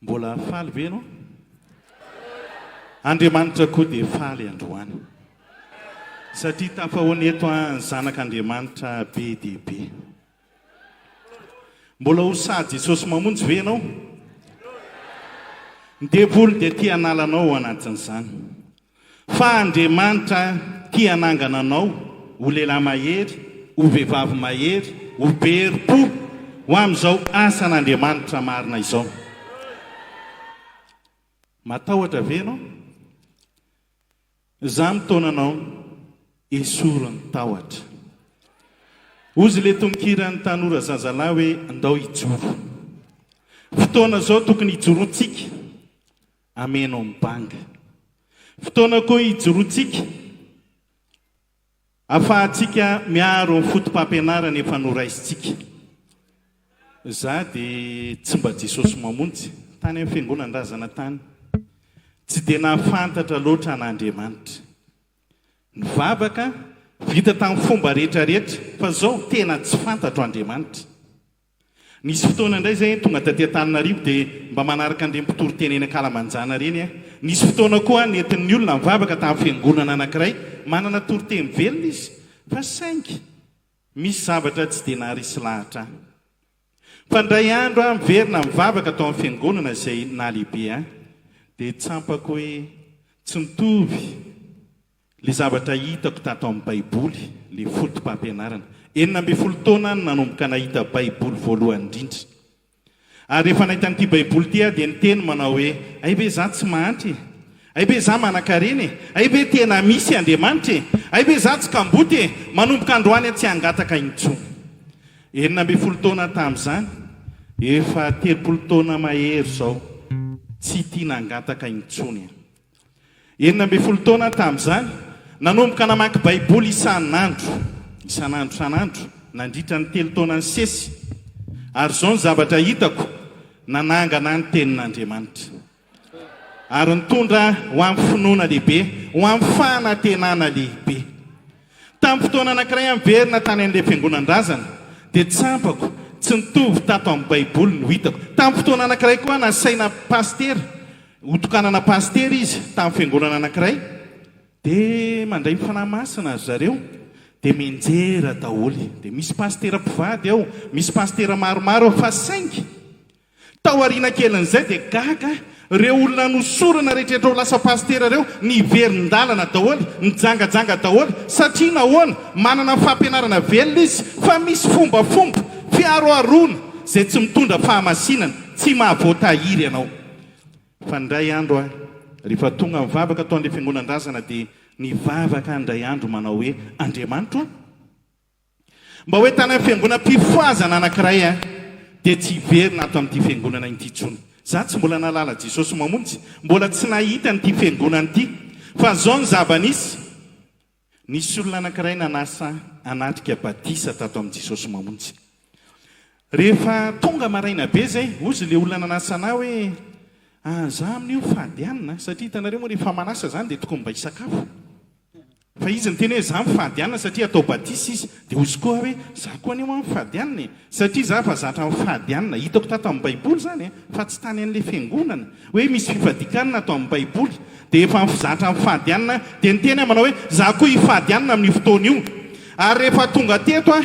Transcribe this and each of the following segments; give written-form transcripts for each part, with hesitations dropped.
Mbola faly ve no? Andriamanitra koa dia faly androany. Satria tafahoany eto ny zanak'Andriamanitra be dia be. Mbola ho sady Jesosy mamonjy ve ianao? Ny devoly dia tia analanao ao anatin'izany. Fa Andriamanitra tia anangana anao ho lehilahy mahery, ho vehivavy mahery, ho bery-po ho amin'izao asan'Andriamanitra marina izao. Matahotra ve ianao? Izaho mitaonanao esoro ny tahotra. Ozy le tononkirany tanora zazalahy hoe andao hijoro. Fotoana zao tokony hijorontsika amenao mibanga. Fotoana koa hijorontsika ahafahantsika miaro ny fotom-pampianarana efa noraisitsika. Za dia tsy mba Jesosy mamonjy tany amin'ny fiangonan-drazana tany. Tsy dia nahafantatra loatra an'Andriamanitra. Nivavaka vita tamin'ny fomba rehetrarehetra fa zao tena tsy fantatro Andriamanitra. Nisy fotoana indray zay tonga taty Antananarivo dia mba manaraka an'ireny mpitoro-teny eny Ankalamanjana reny a. Nisy fotoana koa nentin'ny olona mivavaka tamin'ny fiangonana anankiray manana toro-teny velona izy fa saingy misy zavatra tsy dia naharisy lahatra. Fa ndray andro a miverina mivavaka tao amin'ny fiangonana izay nahalehibe a dia tsampako hoe tsy mitovy le zavatra hitako tato amin'ny Baiboly, le fotom-pampianarana. 12 taona nanomboka nahita Baiboly voalohany indrindra. Ary rehefa nahita an'ity Baiboly ity dia niteny manao hoe aibe za tsy mahantry, aibe za manan-kareny, aibe tena misy Andriamanitra, aibe za tsy kamboty, manomboka androany tsy hangataka intsony. 12 taona tamin'izany, efa 30 taona mahery zao tsy tiana hangataka intsony. 12 taona tamin'izany nanomboka namaky Baiboly isan'andro, nandritra ny 3 taona ny sesy. Ary zao ny zavatra hitako nanangana ny tenin'Andriamanitra. Ary nitondra ho amin'ny finoana lehibe, ho amin'ny fanantenana lehibe. Tamin'ny fotoana anankiray miverina tany amin'ilay fiangonan-drazana dia tsampako tsy nitovy tato amin'ny Baiboly no hitako. Tamin'ny fotoana anankiray koa nasaina pastera, hotokanana pastera izy tamin'ny fiangonana anankiray dia mandray mifanahy masina azy zareo dia menjera daholo. Dia misy pastera mpivady ao, misy pastera maromaro fa saingy tao aoriana kelin'izay dia gaga reo olona nosorana rehetrarehetra ho lasa pastera reo niverin-dalana daholo, nijangajanga daholo. Satria nahoana manana fampianarana velona izy fa misy fombafomba fiaroarona izay tsy mitondra fahamasinana, tsy mahavoatahiry ianao. Fa ndray andro a rehefa tonga mivavaka tao an'ilay fiangonan-drazana dia nivavaka ndray andro manao hoe Andriamanitra mba hoe tany amin'ny fiangonam-pifoazana anankiray a dia tsy hiverina ato amin'ity fiangonana ity intsony. Za tsy mbola nalala Jesosy mamonjy, mbola tsy nahita n'ity fiangonana ity. Fa zao ny zava-nisy, nisy olona anankiray nanasa anatrika batisa tato amin'i Jesosy mamonjy. Rehefa tonga maraina be zay, ozy le olona nanasa anahy hoe za amin'io fahadianina, satria hitanareo moa rehefa manasa zany dia tokony mba hisakafo. Fa izy ny teny hoe za mifahadianina satria atao batisa izy. Dia ozy koa hoe za koa anio amin'ny fahadianina satria za fa zatra amin'ny fahadianina. Hitako tato amin'ny Baiboly zany fa tsy tany an'ilay fiangonana hoe misy fifadikanana atao amin'ny Baiboly dia efa zatra amin'ny fahadianina. Dia ny teny manao hoe za koa hifahadianina amin'ny fotoana io. Ary rehefa tonga teto a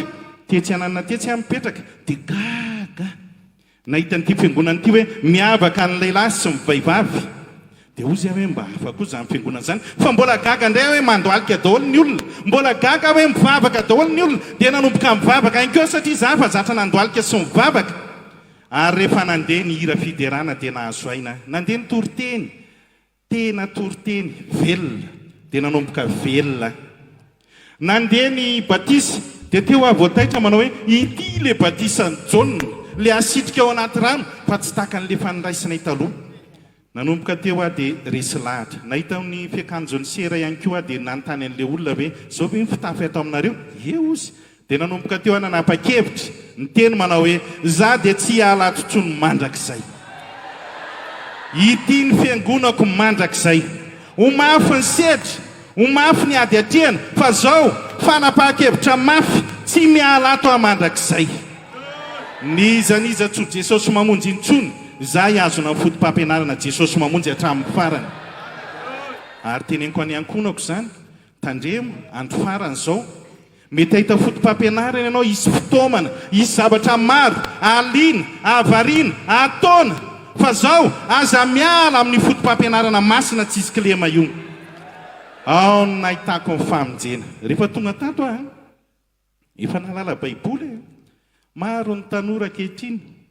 tetsy ananana tetsy a mipetraka dia gaga nahita n'ity fiangonana ity hoe miavaka ny lehilahy sy mivehivavy. Dia ozy hoe mba hafa koa zany fiangonana zany. Fa mbola gaga indray hoe mandoalika daholo ny olona, mbola gaga hoe mivavaka daholo ny olona. Dia nanomboka mivavaka ihany koa satria za fa zatra nandoalika sy mivavaka. Ary rehefa nandeha ny hira fiderana dia nahazo aina. Nandeha ny toriteny, tena toriteny velona dia nanomboka velona. Nandeha ny batisa dia teo avoataitra manao hoe ity le batisa ny Jaona, le asitrika ao anaty rano fa tsy tahaka an'ilay fanondraisana taloha. Nanomboka teo dia resy lahatra. Nahita ny fiakanjon'ny sera ihany koa dia nanontany an'ilay olona hoe zao ve fitafy ato aminareo? Ozy. Dia nanomboka teo nanapa-kevitra, ny teny manao hoe za dia tsy halato tsony mandrakizay. Ity ny fiangonako mandrakizay. Ho mafy ny sedra, ho mafy ny ady atrehana, fa zao fanapa-kevitra mafy tsy mialato mandrakizay. Niza tso Jesosy mamonjy intsony za hiazona ny fotom-pampianarana Jesosy mamonjy hatramin'ny farany ary teneniko any ankonako zany tandremo andro farany zao mety ahita fotom-pampianarana ianao isy fotoamana isy zavatra maro alina avarina ataona fa zao aza miala amin'ny fotom-pampianarana masina tsisy kilema io ao nahitako ny famonjena rehefa tonga tato efa nalala baiboly maro ny tanora ankehitriny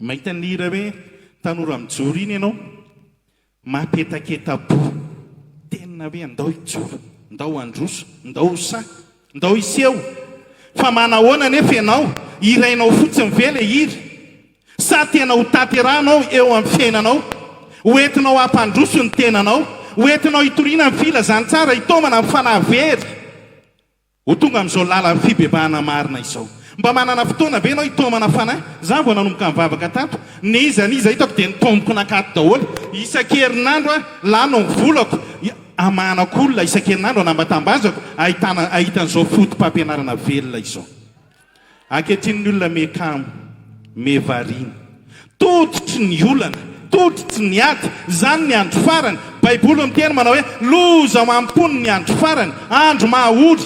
mahita nira hoe tanora mijoro iny ianao mapetaketa-po tena hoe andao hijoro ndao androso ndao sa ndao iseho fa manahoana nefa ianao irainao fotsiny ve le iry sa tena ho taterahanao eo amin'ny fiainanao hoentinao hampandroso ny tenanao hoentinao hitoriana ny filazany tsara hitomana ny fanavery ho tonga amin'izao lala fibebahana marina izao mba manana fotoana be ianao hitomana fanahy za vao nanomboka mivavaka tato nizaniza hitako dia nitomboko nakato daholo isan-kerinandro lano ny volako amanako olona isan-kerinandro anambatambazako ahitan'izao fotom-pampianarana velona izao ankehitriny olona mekamo mevariana tototry ny olana tototry ny ady zany ny andro farany baiboly miteny manao hoe loza mampony ny andro farany andro mahaory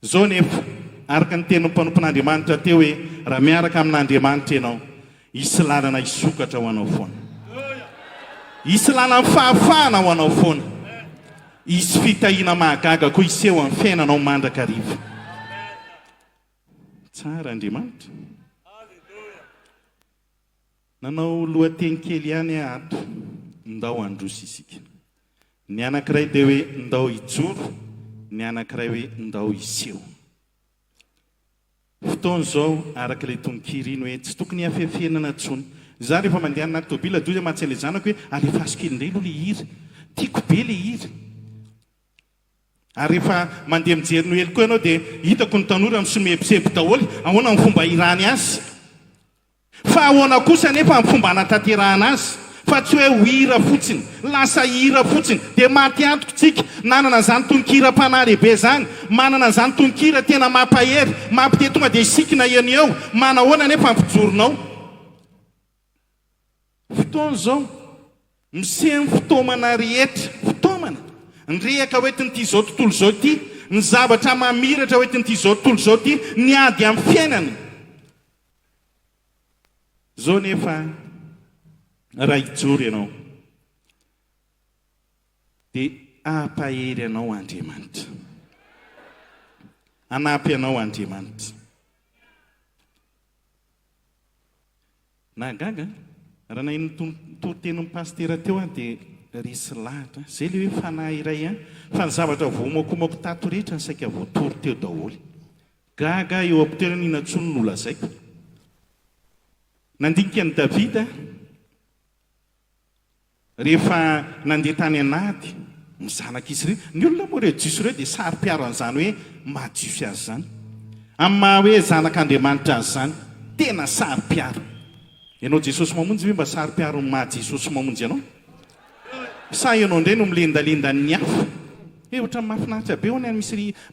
zao nefa araka ny teny mpanompon'Andriamanitra teo hoe raha miaraka amin'Andriamanitra ianao isy lalana isokatra ho anao foana isy lalana fahafahana ho anao foana isy fitahiana mahagaga koa iseho amin'ny fiainanao mandrakariva tsara Andriamanitra nanao lohateny kely ihany ato ndao androso isika ny anankiray dia hoe ndao hijoro ny anankiray hoe ndao iseho fotoana zao araka ilay tononkiriny hoe tsy tokony hafefienana tsony za rehefa mandeha anaty tobila doza mahatsy le zanako hoe alefa kely indray aloha le hira tiako be le hira ary rehefa mandeha mijery noely koa ianao dia hitako ny tanora misomebiseby daholo ahoana ny fomba hirany azy fa ahoana kosa nefa ny fomba hanatanterahana azy fa tsy hoe ho hira fotsiny lasa hira fotsiny dia maty antoko tsika nanana zany tononkira-panahy lehibe zany manana zany tononkira tena mampahery mampite tonga dia isikina eny eo manahoana nefa ny fijoronao fotoana zao misehny fotomana rehetra fotomana nyrehaka hoetin'ity zao tontolo zao ty ny zavatra mamiratra hoetin'ity zao tontolo zao ty ny ady amin'ny fiainana zao nefa raha hijoro ianao dia ampahery ianao Andriamanitra anampy ianao Andriamanitra nagaga raha nahino toritenin'ny pastera teo dia resy lahatra zay le hoe fanahy iray fa ny zavatra vomakomako tato rehetra ny saika voatory teo daholo gaga eo ampitoerana inatsony nolazaiko nandinika ny Davida rehefa nandeha tany anady mizanak'izy ireo ny olona moa reo jiso ireo dia sary-piaro an'izany hoe mahajisy azy zany amin'ny maha hoe zanak'Andriamanitra azy zany tena sary-piaro ianao Jesosy mamonjy hoe mba sary-piaro ny maha Jesosy mamonjy ianao sa ianao indray no milendalenda ny hafa ohatra mahafinaritra be hony any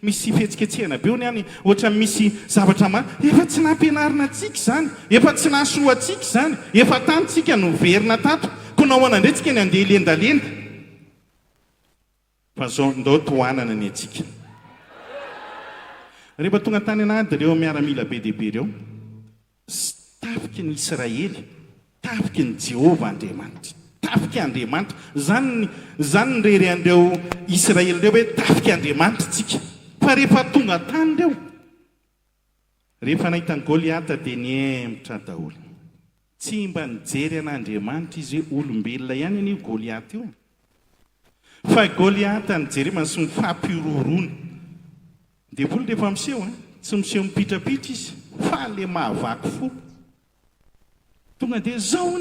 misy fetsiketsehana be hony any ohatra misy zavatra efa tsy nampianarina antsika zany efa tsy nasoa antsika zany efa tanyntsika no verina tato konahoana indray tsika ny andeha lendalenda fa zao ndao tohanana ny atsika rehefa tonga tany anady reo miaramila be dehibe reo tafiky ny Israely tafiky ny Jehovah Andriamanitra tafiky Andriamanitra zany ny rery andreo Israely reo hoe tafiky Andriamanitra tsika fa rehefa tonga tany reo rehefa nahitany Goliata dia niemitra daholo tsy mba nijery an'Andriamanitra izy hoe olombelona ihany an'io Goliata io fa Goliata nijery sy mifampirorona devoly rehefa miseho tsy miseho mipitrapitra izy fa le mahavaky fo tonga dia zao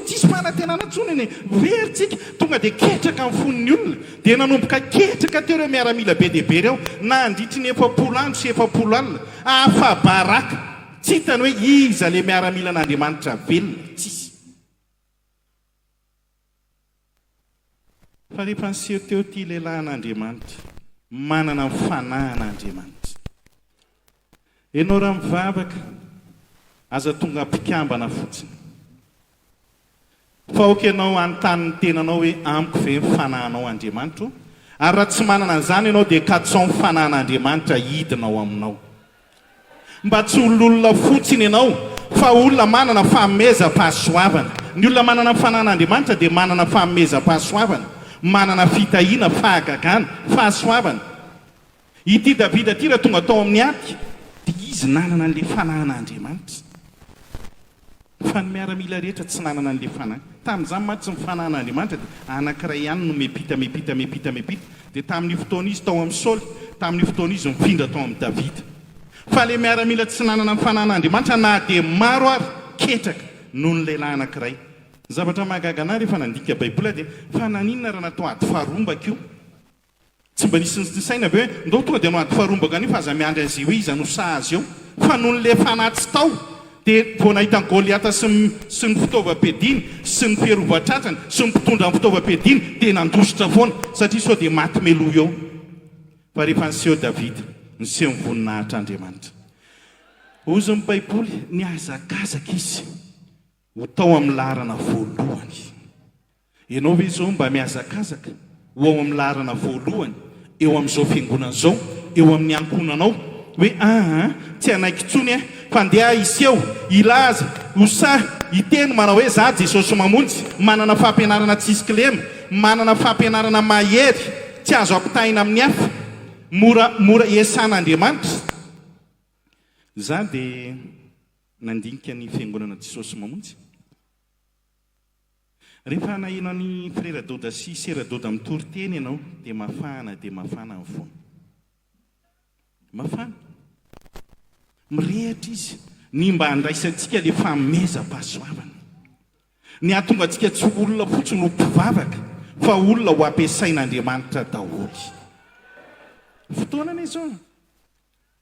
tsisy manatenana tsony veritsika tonga dia ketraka amin'ny fon'ny olona dia nanomboka ketraka teo reo miaramila be dehibe reo na andritry ny 40 andro sy 40 alina afa-baraka tsy hitany hoe iza le miaramila an'Andriamanitra velona tsisy fa rehefa niseho teo ty lehilahy an'Andriamanitra manana ny fanahy an'Andriamanitra ianao raha mivavaka aza tonga mpikambana fotsiny fa oka ianao anontanyny tenanao hoe amiko ve mifanahinao Andriamanitra ary raha tsy manana an'izany ianao dia katson mifanahin'Andriamanitra hidinao aminao mba tsy ololona fotsiny ianao fa olona manana fahamezam-pahasoavana ny olona manana mifanahin'Andriamanitra dia manana fahamezam-pahasoavana manana fitahiana fahagagana fahasoavana ity Davida ity raha tonga tao amin'ny aty dia izy nanana an'ilay fanahin'Andriamanitra fa ny miaramila rehetra tsy nanana an'ilay fanahy tamin'izany maty tsy mifanahin'Andriamanitra dia anankiray ihany no mepita dia tamin'ny fotoana izy tao amin'ny Saoly tamin'ny fotoana izy mifindra tao amin'ny Davida fa ilay miaramila tsy nanana mifanahin'Andriamanitra na dia maro ary ketraka noho ny lehilahy anankiray zavatra mahagaga anahy rehefa nandika baibola dia fa naninona raha natao ady faharombaka io tsy mba nisy saina be hoe ndao tonga dia no ady faharombaka anio fa aza miandry an'izay hoe iza no sahazy eo fa noho ny le fanahy tsy tao dia vao nahitany Goliata sy ny fitaovam-piadiany sy ny fierovan-tratrany sy ny mpitondra ny fitaovam-piadiany dia nandositra foana satria sao dia maty meloha eo fa rehefa niseho Davida niseho ny voninahitr'Andriamanitra ozy ny baiboly ny azakazaka izy ho tao amin'ny laharana voalohany ianao ve izao mba miazakazaka ho ao amin'ny laharana voalohany eo amin'izao fiangonana izao eo amin'ny ankonanao hoe tsy anaiky tsony fandeha iseho ilaza hosahy iteny manao hoe za Jesosy mamonjy manana fampianarana tsisy kilema manana fampianarana mahery tsy azo ampitahina amin'ny hafa mora esan'Andriamanitra za dia nandinika ny fiangonana Jesosy mamonjy rehefa naheno ny frera Doda sy sera Doda mitory teny ianao dia mafana ny foana mafana mirehatra izy ny mba handraisantsika le famezam-pahasoavana ny ahatonga antsika tsy olona fotsiny ho mpivavaka fa olona ho ampiasain'Andriamanitra daholy fotoanana izao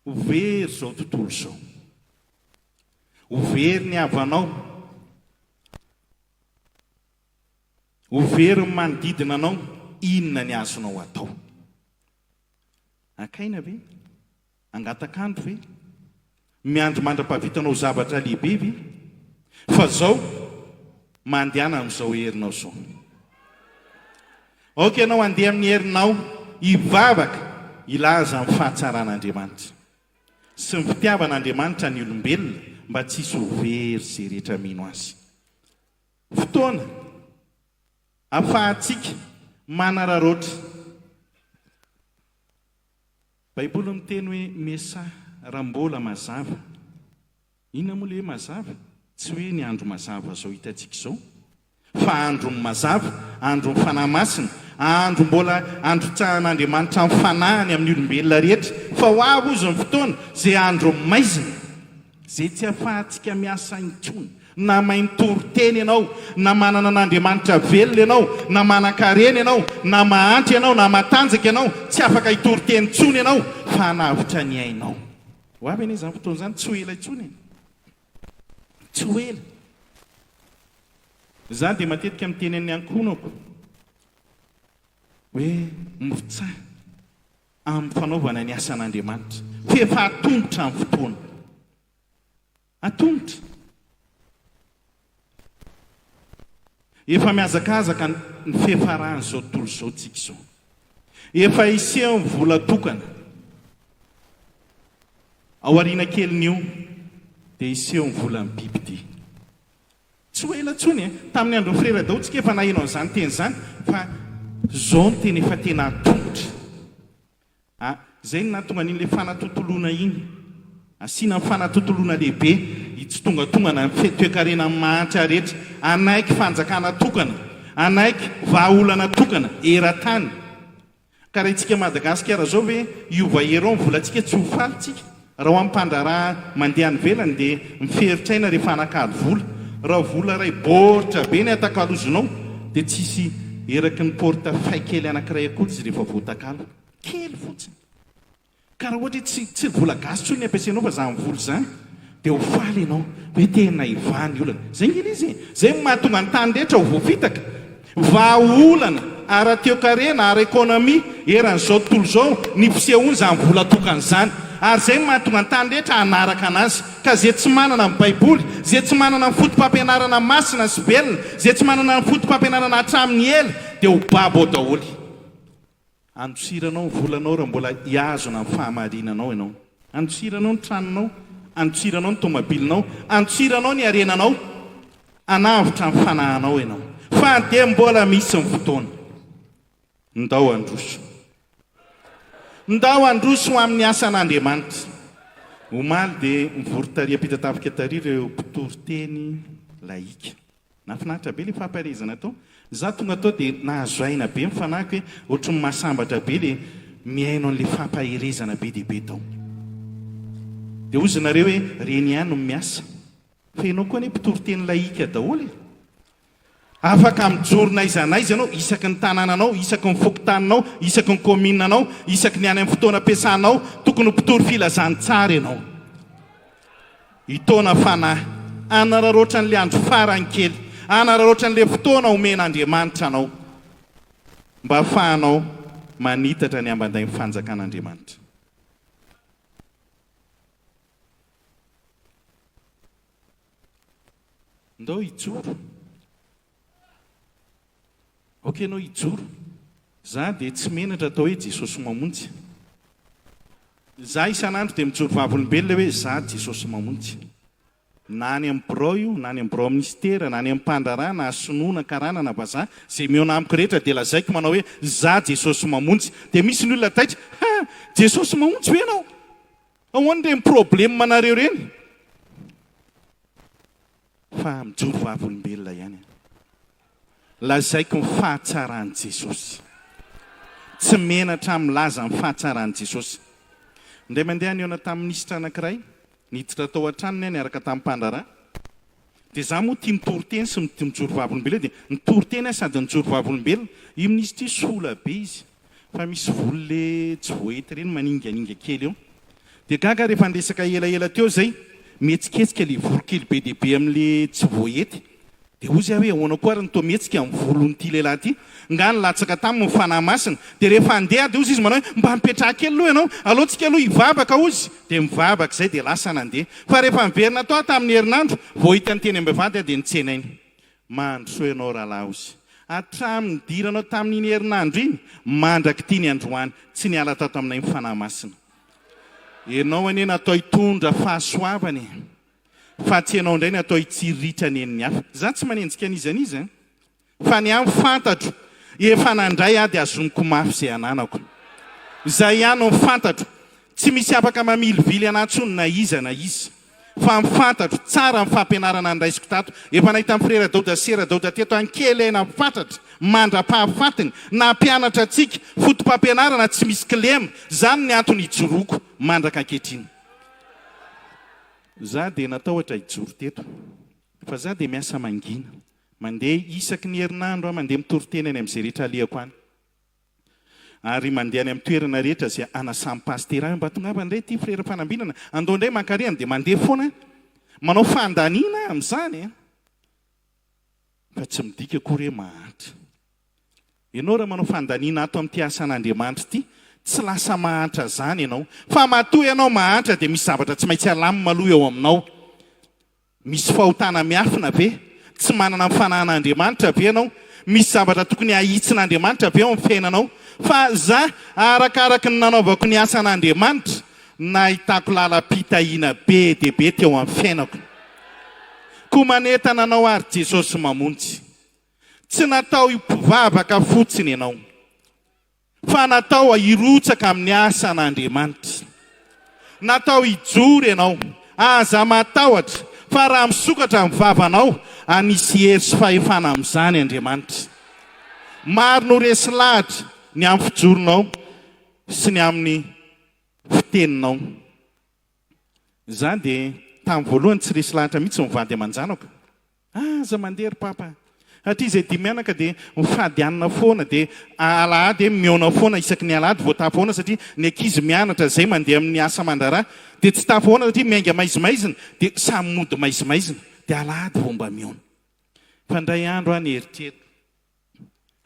ho very izao tontolo izao ho very ny havanao ho very ny manodidina anao inona ny azonao atao akaina ve angatakandro ve miandro mandra-pahavitanao zavatra lehibe ve fa zao mandehana amin'izao herinao zao oka ianao andeha amin'ny herinao hivavaka ilaza amin'ny fahatsaran'Andriamanitra sy ny fitiavan'Andriamanitra ny olombelona mba tsisy ho very izay rehetra mino azy fotoana afahantsika manararoatra baiboly miteny hoe mesa raha mbola mazava inona moa le hoe mazava tsy hoe ny andro mazava zao hitantsika izao fa andro ny mazava andro ny fanahy masina andro mbola androtsahan'Andriamanitra amin'ny fanahiny amin'ny olombelona rehetra fa ho avy ozy ny fotoana zay andro maizina zay tsy afahantsika miasa intsony na maintory teny ianao na manana an'Andriamanitra velona ianao na manan-karena ianao na mahantry ianao na matanjaka ianao tsy afaka hitory teny intsony ianao fa hanavitra ny ainao ho avy anie izany fotoana izany tsy ho ela intsony tsy ho ela za dia matetika miteny amin'ny ankonako hoe mifitsaha amin'ny fanaovana ny asan'Andriamanitra fefa atombotra amin'ny fotoana atombotra efa miazakazaka ny fihafaran'izao tontolo izao tsika izao efa iseho ny vola tokana ao ariana kelin'io dia iseho ny vola ny bibidia tsy ho ela ntsony tamin'ny andro ny frera Daotsika efa naheno an'izany teny izany fa zao ny teny efa tena atombotra zay ny nahatonga n'in'ilay fanatontoloana iny asiana ny fanatontoloana lehibe tsy tonga na toe-karena mahantra rehetra anaiky fanjakana tokana anaiky vahaolana tokana era-tany ka raha itsika Madagasikara zao hoe iova heron volantsika tsy ho falitsika raha ho ampandraraha mandeha ny velany dia miferitraina rehefa anakalo vola raha vola ray boritra be ny atakalozonao dia tsisy eraky ny porta fay kely anankiray akory izy rehefa voatakalo kely fotsiny ka raha ohatra tsy vola gasy tsony ny ampiasainao fa zany vola zany dia ho faly ianao hoe tena ivany olana zay ngely izy zay mahatonga ny tany rehetra ho voafitaka vahaolana ara-teokarena ara-ekônomia eran'izao tontolo izao ny fisehoany zany vola tokana izany ary zay mahatonga an-tany rehetra hanaraka anazy ka zay tsy manana ny baiboly, zay tsy manana ny fotom-pampianarana masina sy velona, zay tsy manana ny fotom-pampianarana hatramin'ny ela dia ho babo ao daholy. Andosiranao ny volanao raha mbola hiazona ny fahamarinanao ianao. Andosiranao ny tranonao, andosiranao ny tomabilinao, andosiranao ny arenanao, anavitra ny fanahinao ianao. Fa dia mbola misy ny fotoana. Ndao androso. Ndao androso ho amin'ny asan'Andriamanitra. Omaly dia mivory-taria-pitatafika taria ireo mpitory-teny laika. Nafinaritra be ilay famparezana tao. Za tonga tao dia nahazo aina be ny fanahy hoe ohatry ny mahasambatra be ilay miaino an'ilay fampaherezana be dia be tao. Dia ozy nareo hoe reny ihany no miasa. Fa ianao koa ny mpitory-teny laika daholy. Afaka mijorona izanaiza ianao, isaky ny tanànanao, isaky ny fokotaninao, isaky ny kominanao, isaky ny any amin'ny fotoana ampiasanao, tokony mpitory filazany tsara ianao. Itaona fanahy, anararoatra n'ilay andro farany kely, anararoatra n'ilay fotoana omen'Andriamanitra anao, mba ahafahanao manitatra ny ambanday ny fanjakan'Andriamanitra. Ndao hijoro. Ok, anao hijoro. Za dia tsy menatra atao hoe Jesosy mamonjy. Za isan'andro dia mijoro vavolombelona hoe za Jesosy mamonjy. Na any amin'ny birao io, na any amin'ny birao ministera, na any amin'ny mpandrarà, na sonoana, karana, na vazaha, izay miona amiko rehetra dia lazaiko manao hoe za Jesosy mamonjy. Dia misy ny olona taitra, Jesosy mamonjy hoe ianao? Ahoana ireny problème anareo ireny? Fa mijoro vavolombelona ihany. Lazaiko ny fahatsarany Jesosy. Tsy menatra milaza ny fahatsarany Jesosy. Indray mandeha ny eo tamin'ny minisitra anankiray, niditra tao an-tranony niaraka tamin'ny mpandrarà. Dia za moa tia mitory-teny sy tia mijoro vavolombelona dia nitory-teny sady mijoro vavolombelona. Io minisitra io sola be izy. Fa misy volo le tsy voahety ireny maninganinga kely eo. Dia gaga rehefa andresaka elaela teo zay, mihetsiketsika ilay volo kely be dia be amin'ilay tsy voahety. Dia ozy hoe ahoana koa ary nitao mihetsika amin'ny volon'ity lehilahy ity. Nga nilatsaka taminy ny fanahy masina. Dia rehefa andeha dia ozy izy manao hoe mba mipetraha kely aloha ianao, alohantsika aloha hivavaka ozy. Dia mivavaka izay dia lasa nandeha. Fa rehefa miverina tao tamin'ny herinandro, vao hita ny teny am-bevady dia nitsenainy. Mandroso ianao rahalahy ozy. Hatramin'ny diranao tamin'iny herinandro iny, mandraky ity ny androany, tsy niala tato aminay ny fanahy masina. Ianao anie natao hitondra fahasoavany. Fa tsy ianao indray natao hitsiritra ny eny ny hafa. Za tsy manenjika an'izaniza. Fa ny amin'ny fantatro, efa nandray aho dia azonoko mafy izay ananako. Izay ihany no fantatro. Tsy misy afaka mamilivily anahy intsony na iza na izy. Fa mifantatro tsara ny fampianarana andraisiko tato. Efa nahita amin'ny frera Dauda Sera Dauda teto ankely aina mifantatra, mandra-pahafatiny, na mpianatra antsika, fotom-pampianarana tsy misy kilema. Zany ny antony hijoroako mandraka ankehitriny. Za dia natao ohatra hijoro teto. Fa za dia miasa mangina. Mandeha isaky ny herinandro aho, mandeha mitory-teny any amin'izay rehetra alehako any. Ary mandeha any amin'ny toerana rehetra izay anasan'ny pastera mba tongava indray ity frera fanambinana. Andao indray mankarena dia mandeha foana. Manao fandaniana amin'izany. Fa tsy midika akory hoe mahantra. Ianao raha manao fandaniana ato amin'ity asan'Andriamanitra ity, tsy lasa mahantra zany ianao. Fa matoa ianao mahantra dia misy zavatra tsy maintsy alamina aloha eo aminao. Misy fahotana miafina be, tsy manana ny fanahin'Andriamanitra be ianao. Misy zavatra tokony ahitsin'Andriamanitra be ao amin'ny fiainanao. Fa za arakaraka ny nanaovako ny asan'Andriamanitra, nahitako lalam-pitahiana be dia be teo amin'ny fiainako. Koa maneta nanao ary Jesosy mamonjy. Tsy natao hivavaka fotsiny ianao, fa natao hirotsaka amin'ny asan'Andriamanitra. Natao hijoro ianao, aza matahotra, fa raha misokatra amin'ny vavanao, anisy hery sy fahefana amin'izany Andriamanitra. Maro no resy lahatra ny amin'ny fijoronao sy ny amin'ny fiteninao. Za dia tamin'ny voalohany tsy resy lahatra mihitsy mivady aman-janako. Aza mandeha ry papa. Hatria izay dia mianaka dia mifady anina foana dia alahady miona foana isaky ny alahady vao tafoana satria ny ankizy mianatra izay mandeha amin'ny asa aman-draharaha dia tsy tafoana satria miainga maizimaizina dia samy mody maizimaizina dia alahady vao mba miona. Fa indray andro aho nieritreritra.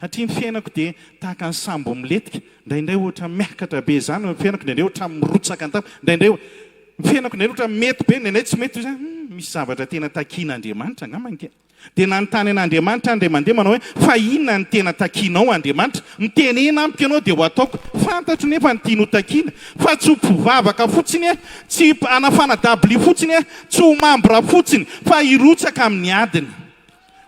satria ny fiainako dia tahaka ny sambo miletika indraindray ohatra miakatra be zany ny fiainako indraindray ohatra mirotsaka an-tampo indraindray ny fiainako indraindray ohatra mety be indraindray tsy mety zany misy zavatra tena takian'Andriamanitra angambany dia dia nanontany an'Andriamanitra andray mandeha manao hoe fa inona ny tena takianao Andriamanitra mitenena amiko ianao dia ho ataoko fantatro nefa ny tiano takiana fa tsy ho mpivavaka fotsiny tsy anafana dabli fotsiny tsy ho mambra fotsiny fa hirotsaka amin'ny adiny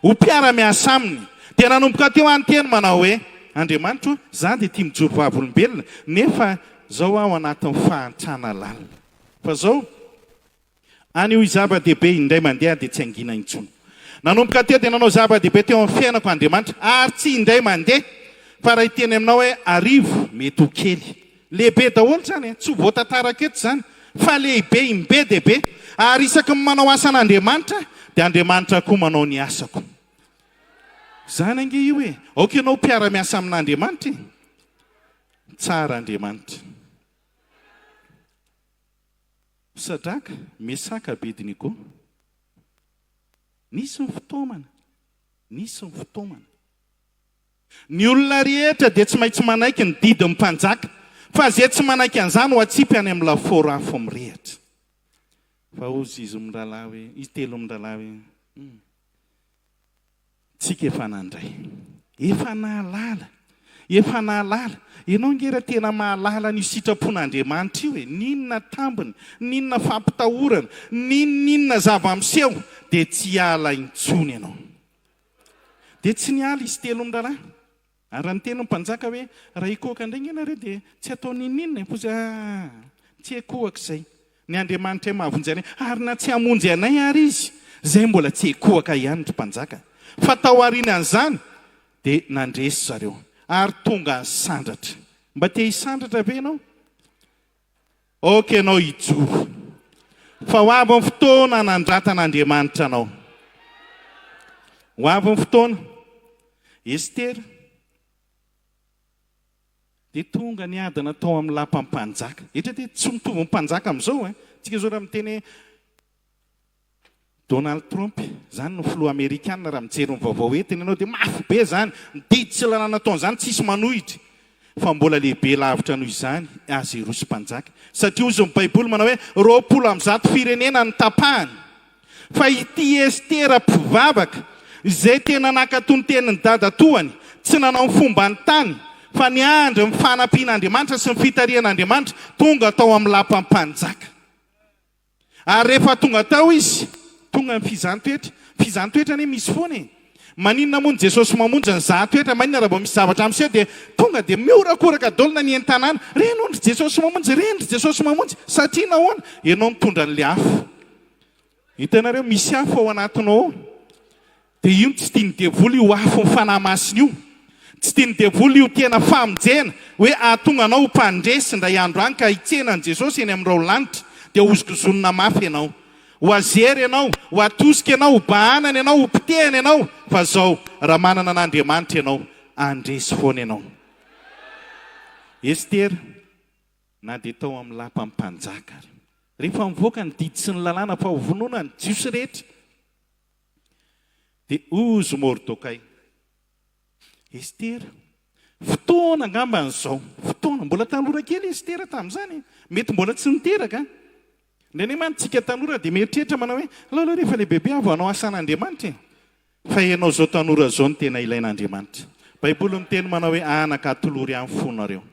ho mpiara-miasa aminy dia nanomboka teo anyteny manao hoe Andriamanitra za dia tia mijoro vavolombelona nefa zao aho anatin'ny fahantrana lalina fa zao any io zava-dehibe indray mandeha dia tsy angina intsony nanomboka teo dia nanao zava-dehibe teo amin'ny fiainako Andriamanitra ary tsy indray mandeha fa raha iteny aminao hoe arivo mety ho kely lehibe daholo zany tsy ho voatantaraka eto zany fa lehibe imbe dehibe ary isaky ny manao asan'Andriamanitra dia Andriamanitra koa manao ny asako zany ange io hoe aoka ianao mpiara-miasa amin'Andriamanitra tsara Andriamanitra Sadraka Mesaka Abednego nisy ny fotoamana ny olona rehetra dia tsy maintsy manaiky ny didy mpanjaka fa zay tsy manaiky an'izany ho atsipy any amin'ny laforo afo mirehatra fa ozy izy mirahalahy hoe izy telo mirahalahy hoe tsika efa nandray efa nahalala ianao ngera tena mahalala ny sitrapon'Andriamanitra io hoe ninona tambiny ninona fampitahorana ninona zava-miseho dia tsy ala intsony ianao dia tsy niala izy telo mirahalahy ary raha niteny mpanjaka hoe raha ikoaka indray ianareo dia tsy atao ninninona pozy tsy ekohaka izay ny Andriamanitra mahavonjy ary na tsy hamonjy anay ary izy zay mbola tsy ekohaka ihany ny mpanjaka fa tao aorianan'izany dia nandresy zareo ary tonga ny sandratra mba te hisandratra ve ianao oka ianao hijoro fa ho avy ny fotoana nandratan'Andriamanitra anao ho avy ny fotoana Estera dia tonga ny adina tao amin'ny lampam-panjaka etra dia tsy mitovy mpanjaka amin'izao tsika zao raha miteny Donald Trump zany no filoha Amerikanina raha mijery ny vaovao entiny ianao dia mafy be zany mididy tsy lalàna taona zany tsisy manohitra fa mbola lehibe lavitra noho izany azy irosy mpanjaka satria ozy ny Baiboly manao hoe 20 firenena ny tapahany fa ity Estera mpivavaka izay tena nakatony tenin'ny dadatoany tsy nanao ny fomba ny tany fa niandry ny fanampian'Andriamanitra sy ny fitarian'Andriamanitra tonga tao amin'ny lampam-panjaka ary rehefa tonga tao izy tonga ny fizantoetra ane misy foana maninona moa ny Jesosy mamonjy ny zahatoetra maninona raha vao misy zavatra amin'seho dia tonga dia miorakoraka daolina ny an-tanàna reny ondry Jesosy mamonjy rendry Jesosy mamonjy satria nahoana ianao mitondra n'le afo hitanareo misy afo ao anatinao dia io tsy tiany devoly io afo ny fanahy masina io tsy tiany devoly io tena famonjena hoe ahatonga anao ho mpandresy ndray andro any ka hitsenany Jesosy eny amin'irao lanitra dia hozokizonina mafy ianao ho azery ianao ho atosika ianao ho bahanana ianao ho pitehana ianao fa zao raha manana an'Andriamanitra ianao andresy foana ianao Estera na dia tao amin'ny lampam-panjaka rehefa mivoaka ny didy sy ny lalàna fa ho vonoana ny jiosy rehetra dia ozy Mordokay Estera fotoana angamban'izao fotoana mbola tanora kely Estera tamin'izany mety mbola tsy niteraka ndray mantsika tanora dia mieritreritra manao hoe aloha rehefa lehibehibe avy anao asan'Andriamanitra fa ianao zao tanora zao ny tena ilain'Andriamanitra Baiboly miteny manao hoe anaka atolory amin'ny fonareo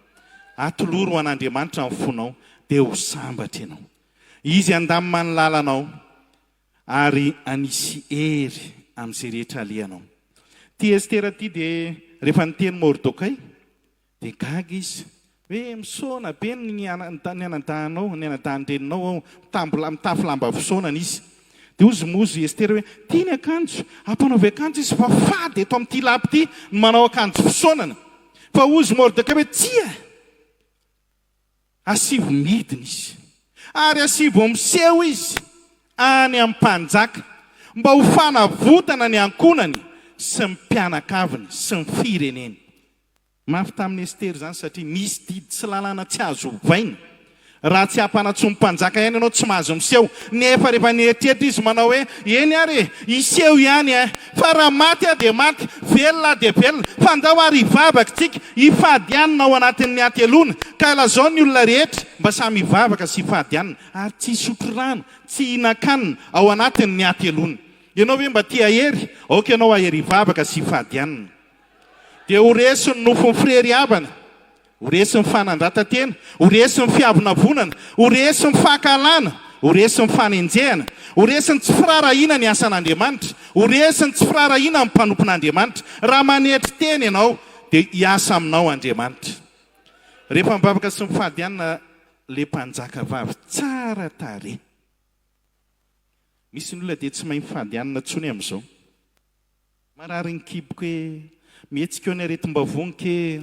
atolory ho an'Andriamanitra amin'ny fonao dia ho sambatra ianao izy andamina ny lalanao ary anisy hery amin'izay rehetra alehanao ty Estera ty dia rehefa niteny Mordokay dia gaga izy hoe misaona be ny anadahanao ny anadahan-dreninao mitafy lamba fisaonana izy dia ozy mozy Estera hoe tia ny akanjo ampanaovy akanjo izy fa fady eto amin'ity lapy ity ny manao akanjo fisaonana fa ozy Mordokay hoe tsia asivo midina izy ary asivo miseho izy any amin'ny mpanjaka mba ho fanavotana ny ankonany sy ny mpianakaviny sy ny fireneny mafy tamin'ny Estera zany satria nisy didy sy lalàna tsy azo ovaina raha tsy hampanatsomy-panjaka ihany ianao tsy mahazo miseho nefa rehefa nieritretra izy manao hoe eny ary iseho ihany fa raha maty dia maty velona dia velona fa ndao ary hivavaka tsika hifadianina ao anatin'ny atelona ka lazao ny olona rehetra mba samy hivavaka sy hifadianina ary tsy hisotro rano tsy hinan-kanina ao anatin'ny atelona. Ianao hoe mba tia hery aoka ianao ahery hivavaka sy hifadianina dia horesy ny nofony frery abana, horesy ny fanandratantena, horesy ny fiavonavonana, horesy ny fahakalana, horesy ny fanenjehana, horesy ny tsy firarahina ny asan'Andriamanitra, horesy ny tsy firarahina amin'ny mpanompon'Andriamanitra. Raha manetry teny ianao dia hiasa aminao Andriamanitra. Rehefa mivavaka sy mifadianina le mpanjaka vavy tsara tarehy. Misy ny olona dia tsy mahay mifadianina intsony amin'izao. Marary ny kiboka hoe mihetsika eo ny aretim-bavonike,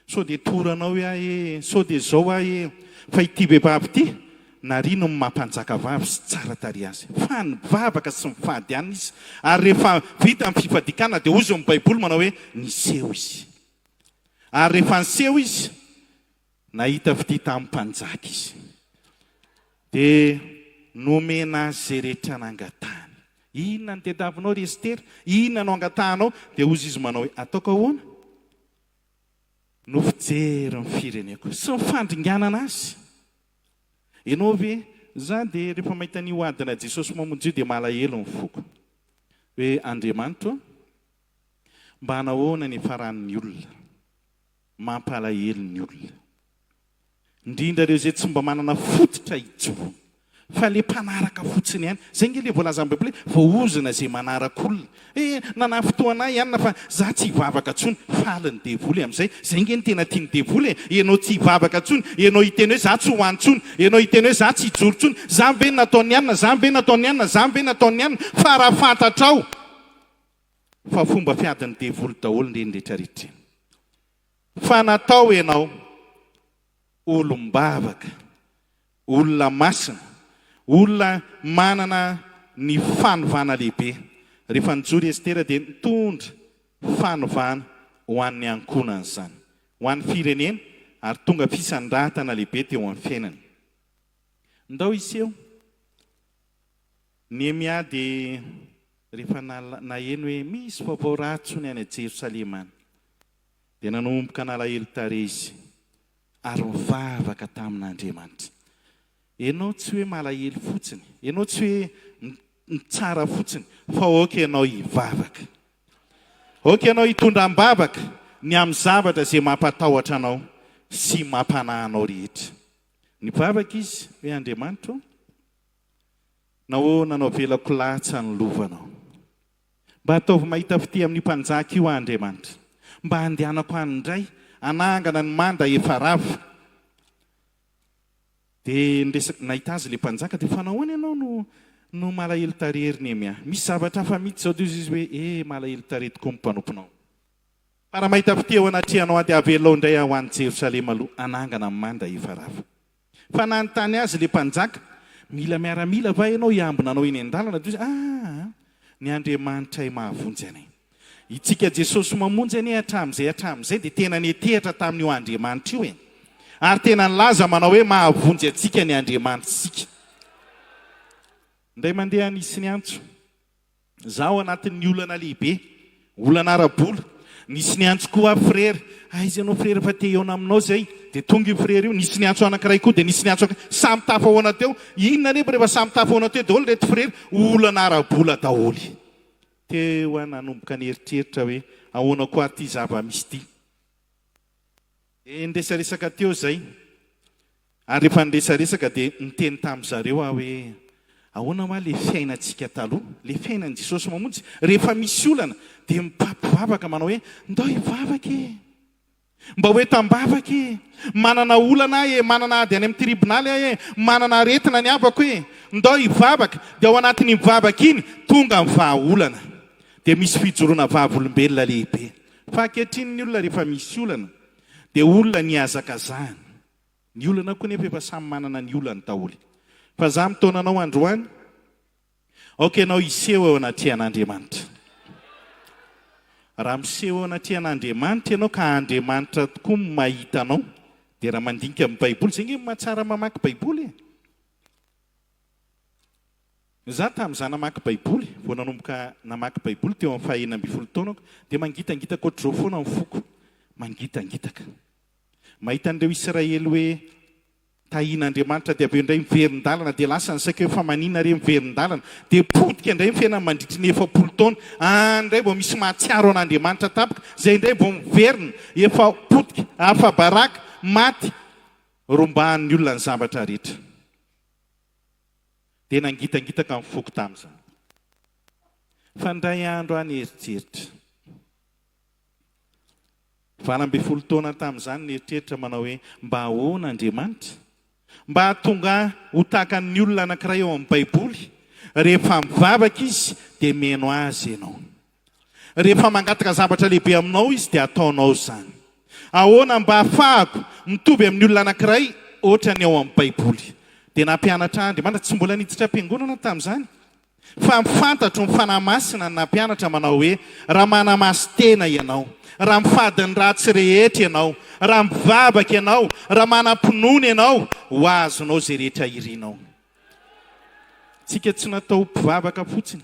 sao dia toranao hoe sao dia zao ahe fa ity vehivavy ity narino ny mampanjaka vavy sy tsara tarehy azy. Fa nivavaka sy mifadianina izy ary rehefa vita amin'ny fifadikana dia ozy amin'ny baiboly manao hoe niseho izy. Ary rehefa niseho izy nahita fity tamin'ny mpanjaka izy dia nomena azy zay rehetra nangatahany. Inona ny tediavinao ry Estera? Inona no angatahanao? Dia ozy izy manao hoe ataoko ahoana? No fijery ny fireneko sy mifandringanana azy. Ianao ve za dia rehefa mahita ny hoadina Jesosy mamonjy io dia malahelo ny foko hoe Andriamanitra mba hanahoana ny faran'ny olona, mampalahelo ny olona, indrindra ireo izay tsy mba manana fototra hijoroana fa le mpanaraka fotsiny ihany. Zay nge le voalaza amin'ny baiboly voaozina izay manaraka olona. Nanafotoana ihany fa za tsy hivavaka intsony, faliny devoly amin'izay. Zay nge ny tena tiany devoly. Ianao tsy hivavaka intsony, ianao hiteny hoe za tsy hoany intsony, ianao hiteny hoe za tsy hijoro intsony, za ve nataony ihany, za ve nataony ihany, za ve nataony ihany. Fa raha fantatrao fa fomba fiadiny devoly daholo ny rehetrarehetra. Fa natao ianao olombavaka, olona masina, olona manana ny fanovana lehibe. Rehefa nijory Estera dia nitondra fanovana ho an'ny ankonana izany, ho an'ny firenena, ary tonga fisandratana lehibe teo amin'ny fiainany. Ndao iseho Nehemia dia rehefa naheno hoe misy vaovao ratsy ny any Jerosalema any dia nanomboka nalahelo tarehy izy ary mivavaka tamin'Andriamanitra. Ianao tsy hoe malahelo fotsiny, ianao tsy hoe tsara fotsiny, fa oka ianao hivavaka, oka ianao hitondram-bavaka ny amin'ny zavatra izay mampatahotra anao sy mampanahinao rehetra. Nivavaka izy hoe Andriamanitra, nahoana anao velako latsa ny lovanao, mba ataovy mahita fity amin'ny mpanjaka io Andriamanitra, mba handehanako any indray anangana ny manda efa rava. Dia nahita azy le mpanjaka dia fa nahoana ianao no malahelo tarehy Nehemia? Misy zavatra hafa mihitsy zao dia izy hoe malahelo tarehy tokoa ny mpanomponao. Para mahita fity ao anatrihanao ady avelao indray ho an'ny Jerosalema aloha anangana ny manda efa rava. Fa nanontany azy le mpanjaka, mila miaramila va ianao hiambina anao eny an-dalana? Dia ny Andriamanitra mahavonjy anay. Itsika Jesosy mamonjy anay hatramin'izay dia tena netehitra tamin'io Andriamanitra io ary tena nilaza manao hoe mahavonjy antsika ny Andriamanitra sika. Ndray mandeha nisy ny antso zaho anatin'ny olana lehibe, olana ara-bola. Nisy ny antso koa frera, aiza ianao frera fa te eona aminao zay, dia tonga io frera io. Nisy ny antso anankiray koa dia nisy ny antso samy tafahoana teo. Inona nefa rehefa samy tafahoana teo daholo reto frera? Olana ara-bola daholy. Teo nanomboka nieritreritra hoe ahoana koa ty zava-misy ty. Nresaresaka teo zay, ary rehefa niresaresaka dia niteny tamin'izareo hoe ahoana ma le fiainantsika taloha, le fiainan'i Jesosy mamonjy. Rehefa misy olana dia mipampivavaka manao hoe ndao hivavaka mba hoe tambavaka manana olana manana ady any amin'ny tribonaly manana aretina ny avako ndao hivavaka. Dia ao anatin'ny mivavaka iny tonga mivahaolana, dia misy fijoroana vavolombelona lehibe. Fa ankehitriny ny olona rehefa misy olana dia olona niazakazahana. Ny olana koa nefa efa samy manana ny olana daholo. Fa za mitaonanao androany, aoka ianao hiseho ao anatrihan'Andriamanitra. Raha miseho ao anatrihan'Andriamanitra ianao ka Andriamanitra tokoa mahita anao, dia raha mandinika amin'ny baiboly zay nge mahatsara mamaky baiboly za tamin'iza namaky baiboly vao nanomboka namaky baiboly teo amin'ny fahaenina amby folo taonako dia mangitangitaka ohatr'izao foana ny foko mangitangitaka mahita an'ireo Israely hoe tahian'Andriamanitra dia aveo indray miverin-dalana dia lasa nysaika hoe fa maninona re miverin-dalana dia potika indray ny fiainana mandritry ny 7 taona andray vao misy mahatsiaro an'Andriamanitra tapaka izay indray vao miverina efa potika hafa baraka maty rombahan'ny olona ny zavatra rehetra dia nangitangitaka amin'ny foko tamin'izany fa ndray andro any eritreritra 20 taona tamin'izany nieritreritra manao hoe mba ahoana Andriamanitra mba hahatonga ho tahakan'ny olona anankiray eo amin'ny baiboly rehefa mivavaka izy dia meno azy ianao rehefa mangataka zavatra lehibe aminao izy dia ataonao izany ahoana mba hafahako mitovy amin'ny olona anankiray ohatra ny ao amin'ny baiboly dia nampianatra Andriamanitra tsy mbola niditra am-piangonana tamin'izany fa mifantatro ny fanahy masina ny nampianatra manao hoe raha manamasy tena ianao raha mifadiny ratsy rehetra ianao raha mivavaka ianao raha manam-pinoana ianao ho azonao zay rehetra irinao tsika tsy natao mpivavaka fotsiny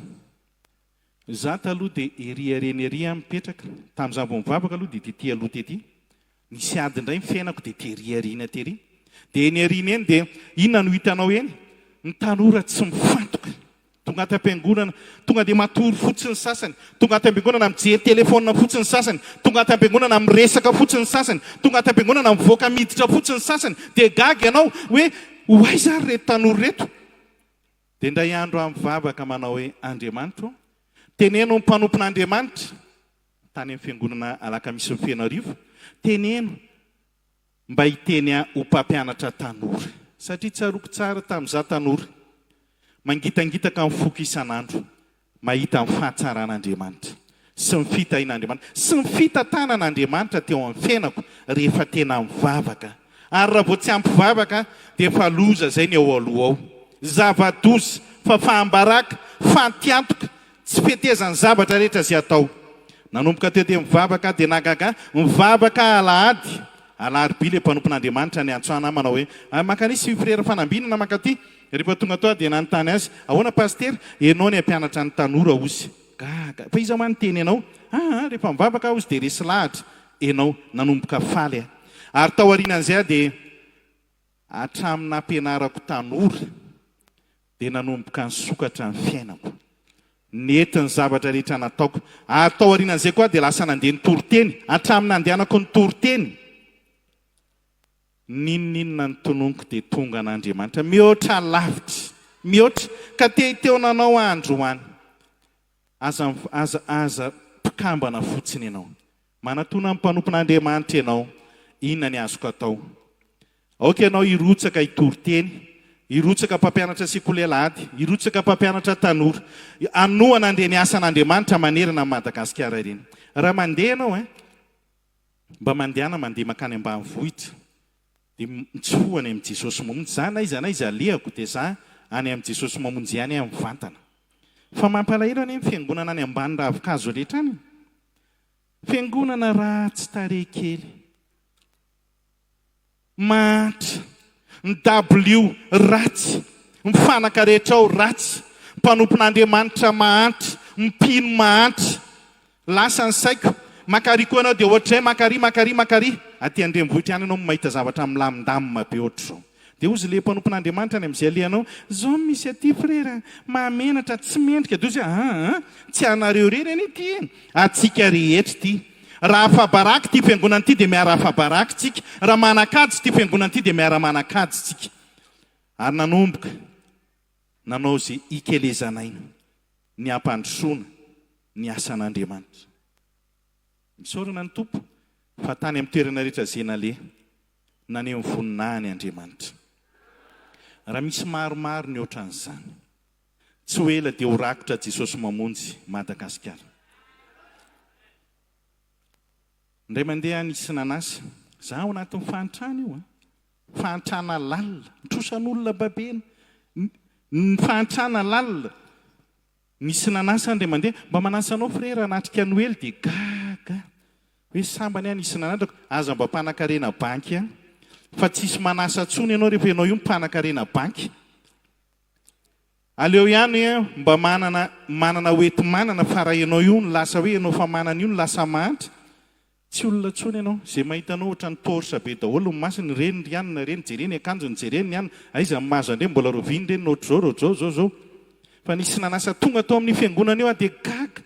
za taloha dia eriareny ery mipetraka tamin'izany vao mivavaka aloha dia tety aloha tety nisy ady indray mifiainako dia teriariana tery dia eny ariana eny dia inona no hitanao eny ny tanora tsy mifantoka tonga atam-piangonana tonga dia matory fotsiny sasany tonga atam-piangonana mijery telefona fotsiny sasany tonga atam-piangonana miresaka fotsiny sasany tonga atam-piangonana mivoaka miditra fotsiny sasany dia gaga ianao hoe ho aiza reto tanora reto dia indray andro amin'ny vavaka manao hoe Andriamanitra teneno ny mpanompon'Andriamanitra tany amin'ny fiangonana alakamisy ny Fianarivô teneno mba hiteny ho mpampianatra tanora satria tsaroko tsara tamin'iza tanora mangitangitaka amin'ny foko isan'andro mahita amin'ny fahatsaran'Andriamanitra sy ny fitahin'Andriamanitra sy ny fitantanan'Andriamanitra teo amin'ny fiainako rehefa tena mivavaka ary raha vao tsy ampivavaka dia efa loza zay ny eo aloha ao zava-doza fa fahambaraka fantiantoka tsy fetezany zavatra rehetra zay atao nanomboka teo dia mivavaka dia nagaga mivavaka alahady le mpanompon'Andriamanitra ny antsoana manao hoe makanisy frera fanambinana makaty rehefa tonga tao dia nanontany azy ahoana paster ianao ny ampianatra ny tanora ozy gaga fa iza manonteny ianao rehefa mivavaka ozy dia resy lahatra ianao nanomboka faly ary tao aorianan'izay dia hatramina ampianarako tanora dia nanomboka ny sokatra ny fiainako nety ny zavatra rehetra nataoko ary tao aorianan'izay koa dia lasa nandeha ny toroteny hatramina andehanako ny toroteny ninonninona ny tononiko dia tonga an'Andriamanitra mihoatra lavitra mihoatra ka teo nanao andro hoany aza mpikambana fotsiny ianao manatona amin'ny mpanompon'Andriamanitra ianao inona ny azoko atao aoka ianao irotsaka hitoroteny irotsaka mpampianatra sekolelahady irotsaka mpampianatra tanora anoana andeha ny asan'Andriamanitra manerana amin'ny Madagasikara ireny raha mandeha ianao mba mandehana mandeha makany ambanivohitra dia mitsofohany amin'ny Jesosy mamonjy za na iza alehako dia za any amin'ny Jesosy mamonjy ihany amin'ny vantana fa mampalahelo any amin'ny fiangonana any ambany ravikazo rehetra any fiangonana ratsy tarehy kely mahatra ny W ratsy mifanaka rehetra ao ratsy mpanompon'Andriamanitra mahatra mipino mahatra lasa ny saiko makary koa ianao dia ohatr'izay makary aty andrenivohitra ihany ianao mahita zavatra milamindamina be ohatr'izao dia ozy le mpanompon'Andriamanitra any amin'izay alehanao zao misy aty frera mahamenatra tsy mendrika dia ozy tsy anareo rery any ity atsika rehetra ity raha afabaraka ity fiangonana ity dia miara afabaraka tsika raha manakajy ity fiangonana ity dia miara manakajy tsika ary nanomboka nanao zay ikelezanaina ny ampandrosoana ny asan'Andriamanitra misaorana ny tompo fa tany amin'ny toerana rehetra zay naleha naneho ny voninahiny Andriamanitra raha misy maromaro ny ohatran'izany tsy ho ela dia ho rakotra Jesosy mamonjy Madagasikara indray mandeha nisy nanasa za ao anatin'ny fahantrana io fahantrana lalina mitrosan'olona babena ny fahantrana lalina nisy nanasa indray mandeha mba manasanao frera anatrika Noely dia gaga hoe sambany nisy nanatrako aza mba mpanakarena banky fa tsisy manasa tsony ianao rehefa ianao io mipanakarena banky. Aleo ihany mba manana oety manana fa raha ianao io ny lasa hoe ianao fa manana io ny lasa mahantra. Tsy olona tsony ianao zay mahitanao ohatra ny torsa be daholo ny masiny reny rianina reny jereny akanjony jereny ihany aiza mazo andre mbola roviny reny ohatr'izao zao fa nisy nanasa tonga tao amin'ny fiangonana eo dia gaga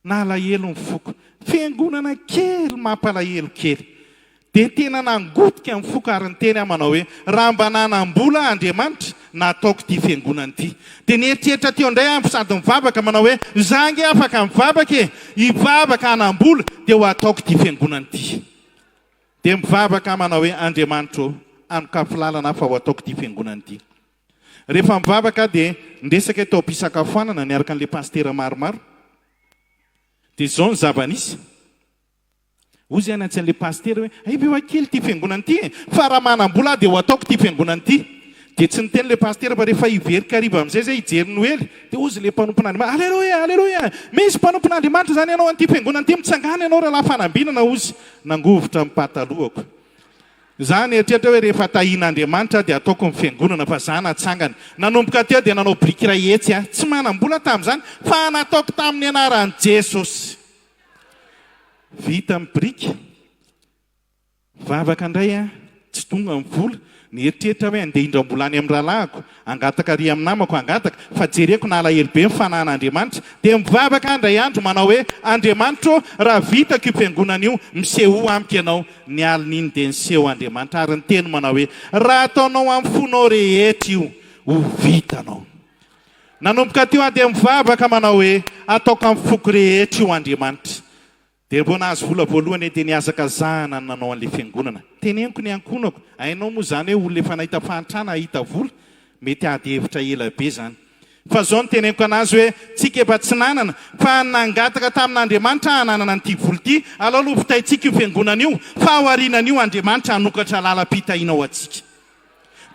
na alahelo ny foko. Fiangonana kely mampalahelo kely dia tena nangotika amin'ny foko ary ny teny manao hoe raha mba nanam-bola Andriamanitra nataoko ity fiangonana ity. Dia nieritreretra teo indray ampy sady mivavaka manao hoe zangy afaka mivavaka hivavaka hanam-bola dia ho ataoko ity fiangonana ity. Dia mivavaka manao hoe Andriamanitra anokafilalana fa ho ataoko ity fiangonana ity. Rehefa mivavaka dia ndesaka tao am-pisakafoanana niaraka an'ilay pastera maromaro. Dia izao ny zava-nisy. Ozy ihany antsy an'ilay pastera hoe aibe ho kely ity fiangonana ity fa raha manam-bola dia ho ataoko ity fiangonana ity. Dia tsy niteny ilay pastera fa rehefa hiverika riba amin'izay zay hijery Noely dia ozy ilay mpanompon'Andriamanitra aleloia misy mpanompon'Andriamanitra zany ianao an'ity fiangonana ity mitsangana ianao raha lafanambinana ozy nangovotra amin'ny patalohako. Zany eritreritra hoe rehefa tahian'Andriamanitra dia ataoko ny fiangonana fa zany atsangana. Nanomboka teo dia nanao briky iray hetsy tsy manam-bola tamin'izany fa nataoko tamin'ny anaran'i Jesosy. Vita amin'ny briky vavaka indray tsy tonga amin'ny vola nieritreritra hoe andeha indram-bola any amin'ny rahalahiko angataka ry amin'ny namako angataka fa jereko na alahelo be mifanan'Andriamanitra. Dia mivavaka andray andro manao hoe Andriamanitra raha vitako io fiangonana io miseho amiko ianao. Ny alin'iny dia niseho Andriamanitra ary ny teny manao hoe raha ataonao amin'ny fonao rehetra io ho vitanao. Nanomboka teo dia mivavaka manao hoe ataoko amin'ny foko rehetra io Andriamanitra. Dia mbo nahazo vola voalohany dia niazaka zahana nanao an'ilay fiangonana. Teneniko ny ankonako ainao moa zany hoe olona efa nahita fahantrana hahita vola mety ady hevitra ela be zany. Fa zao ny teneniko anazy hoe tsika efa tsy nanana fa nangataka tamin'Andriamanitra hananana n'ity vola ity alao lovitaitsika io fiangonana io fa ao aorianan'io Andriamanitra hanokatra lalam-pitahiana ao antsika.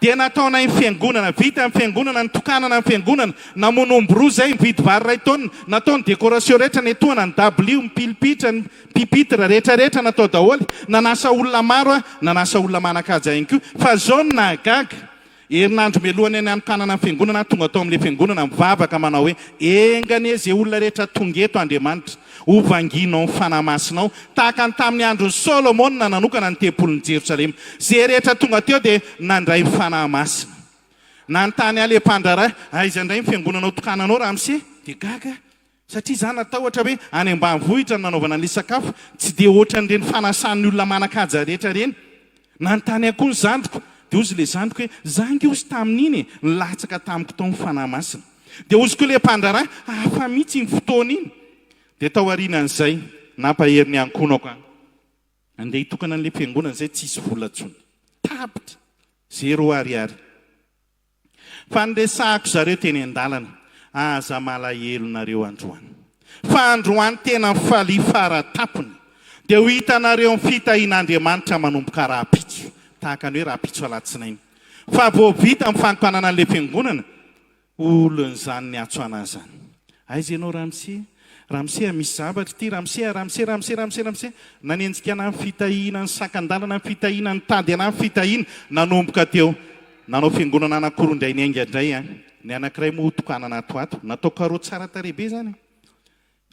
Dia nataona ny fiangonana vita ny fiangonana nitokanana ny fiangonana namonombo roa zay mividy vary ray taonina natao ny décoration rehetra netoana ny dabilio ny pilipitra ny pipitra rehetrarehetra natao daholo nanasa olona maro nanasa olona manakaja ihany koa fa zao ny nahagaga herinandro mialohany any anokanana ny fiangonana tonga tao amin'ilay fiangonana mivavaka manao hoe engane zay olona rehetra tonga eto Andriamanitra ovanginao ny fanamasinao tahaka ny tamin'ny andron'ny Solomona nanokana ny tempolin'i Jerosalema. Zay rehetra tonga teo dia nandray ny fanamasina. Nanontany ale mpandraraha aiza indray ny fiangonanao tokananao Ramose dia gaga satria zany natao ohatra hoe any ambanivohitra ny nanaovana an'ilay sakafo tsy dia ohatran'ireny fanasan'ny olona manakaja rehetra reny. Nanontany akoho ny zandriko dia ozy ilay zandriko hoe zangy ozy tamin'iny nilatsaka tamiko tao ny fanamasina. Dia ozy koa ilay mpandraraha hafa mihitsy ny fotoana iny. Dia tao aorianan'izay nampahery ny ankonako andeha hitokana an'ilay fiangonana izay tsisy vola tsony tapitra 0 ariary. Fa nresahako zareo teny an-dalana aza malahelo nareo androany fa androany tena falifara tapony dia ho hitanareo ny fitahian'Andriamanitra manomboka raha-pitso tahaka ny hoe raha-pitso alatsinainy. Fa vao vita amin'ny fanokanana an'ilay fiangonana olon'izany ny atsoana zany. Aiza ianao Ramose misy zavatra ity Ramose nanenjika ana ny fitahiana ny sakan-dalana ny fitahiana ny tady ana ny fitahiana nanomboka teo nanao fiangonana anankiroa indray ny ainga indray ny anankiray moa tokanana atoato natao karô tsara tarebe zany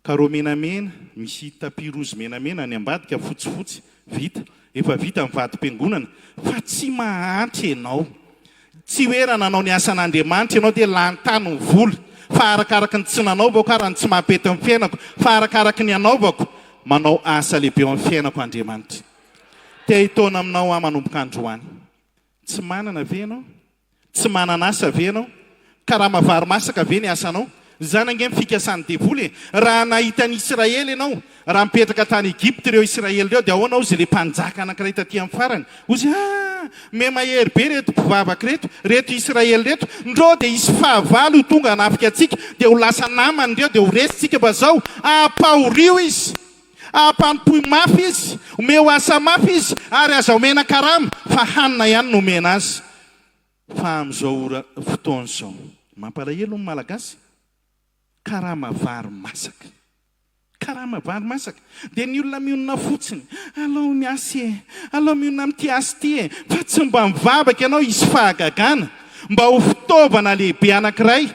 karô menamena misy tapis rouge menamena ny ambadika fotsifotsy vita efa vita mivady-piangonana fa tsy mahantra ianao tsy hoe raha nanao ny asan'Andriamanitra ianao dia lantany ny vola fa arakaraky ny tsy nanaovako ary ny tsy mampety ny fiainako fa arakaraky ny anaovako manao asa lehibe eo amin'ny fiainako Andriamanitra. Tia hitaona aminao manomboka androany. Tsy manana ve ianao? Tsy manana asa ve ianao? Karaha mavary masaka ve ny asanao? Zany ange fikasany devoly raha nahita ny Israely ianao raha mipetraka tany Egypte ireo Israely reo dia ahoana ozy ilay mpanjaka anankiray taty amin'ny farany ozy me mahery be reto mpivavaka reto Israely reto ndreo dia isy fahavalo tonga hanafika atsika dia ho lasa namany reo dia ho resitsika fa zao ampahorio izy ampanimpoy mafy izy omeo asa mafy izy ary aza omena karama fa hanina ihany no omena azy. Fa amin'izao fotoana izao mampalahelo ny malagasy karama vary masaka karama vary masaka dia ny olona mionona fotsiny alao ny asy e alao mionona amin'ity asy ity e fa tsy mba mivavaka ianao isy fahagagana mba ho fitaovana lehibe anankiray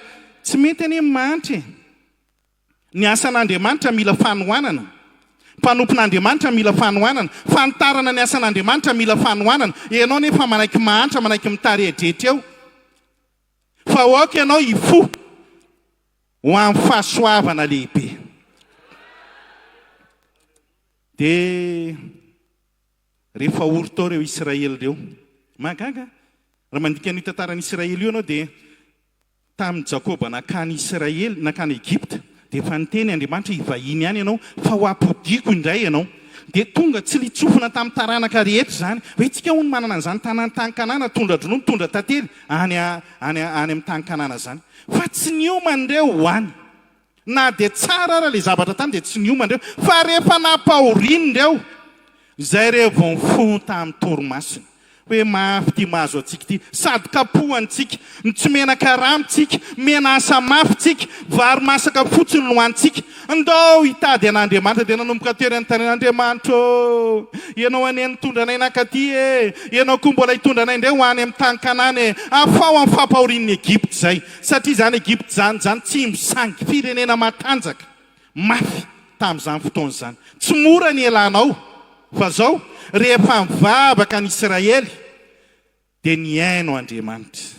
tsy mety any manitra e ny asan'Andriamanitra mila fanohanana mpanompon'Andriamanitra mila fanohanana fantarana ny asan'Andriamanitra mila fanohanana ianao nefa manaiky mahantra manaiky mitarehadretra eo fa oka ianao ifo ho amin'ny fahasoavana lehibe dia rehefa ory tao ireo Israely ireo magaga raha mandika ny tantaran'ny Israely io ianao dia tamin'ny Jakoba nakany Israely nakany Egypta dia efa niteny Andriamanitra hivahiny ihany ianao fa ho apodiko indray ianao dia tonga tsy litsofina tamin'ny taranaka rehetra zany hoe tsika hono manana an'izany tany-tankanana tondra dronono tondra tantely any amin'ny tany-kanana zany fa tsy niomany ireo hoany na dia tsara raha le zavatra tany dia tsy niomany ireo fa rehefa nampahoriny ireo izay rehefa mifono tamin'ny torimasina hoe mafy ty mahazo antsika ity sady kapohantsika tsy mena karamitsika mena asa mafytsika vary masaka fotsiny lohantsika andao hitady an'Andriamanitra dia nanomboka tery anytany Andriamanitra ianao aneny tondra anay nakaty e ianao koa mbola hitondra anay indray ho any amin'ny tany Kanana e afao amin'ny fampahorin'ny Egypta zay satria zany Egypta zany tsy misangy firenena matanjaka mafy tamin'izany fotoana zany tsy mora ny elanao fa zao rehefa mivavaka ny Israely dia niaino Andriamanitra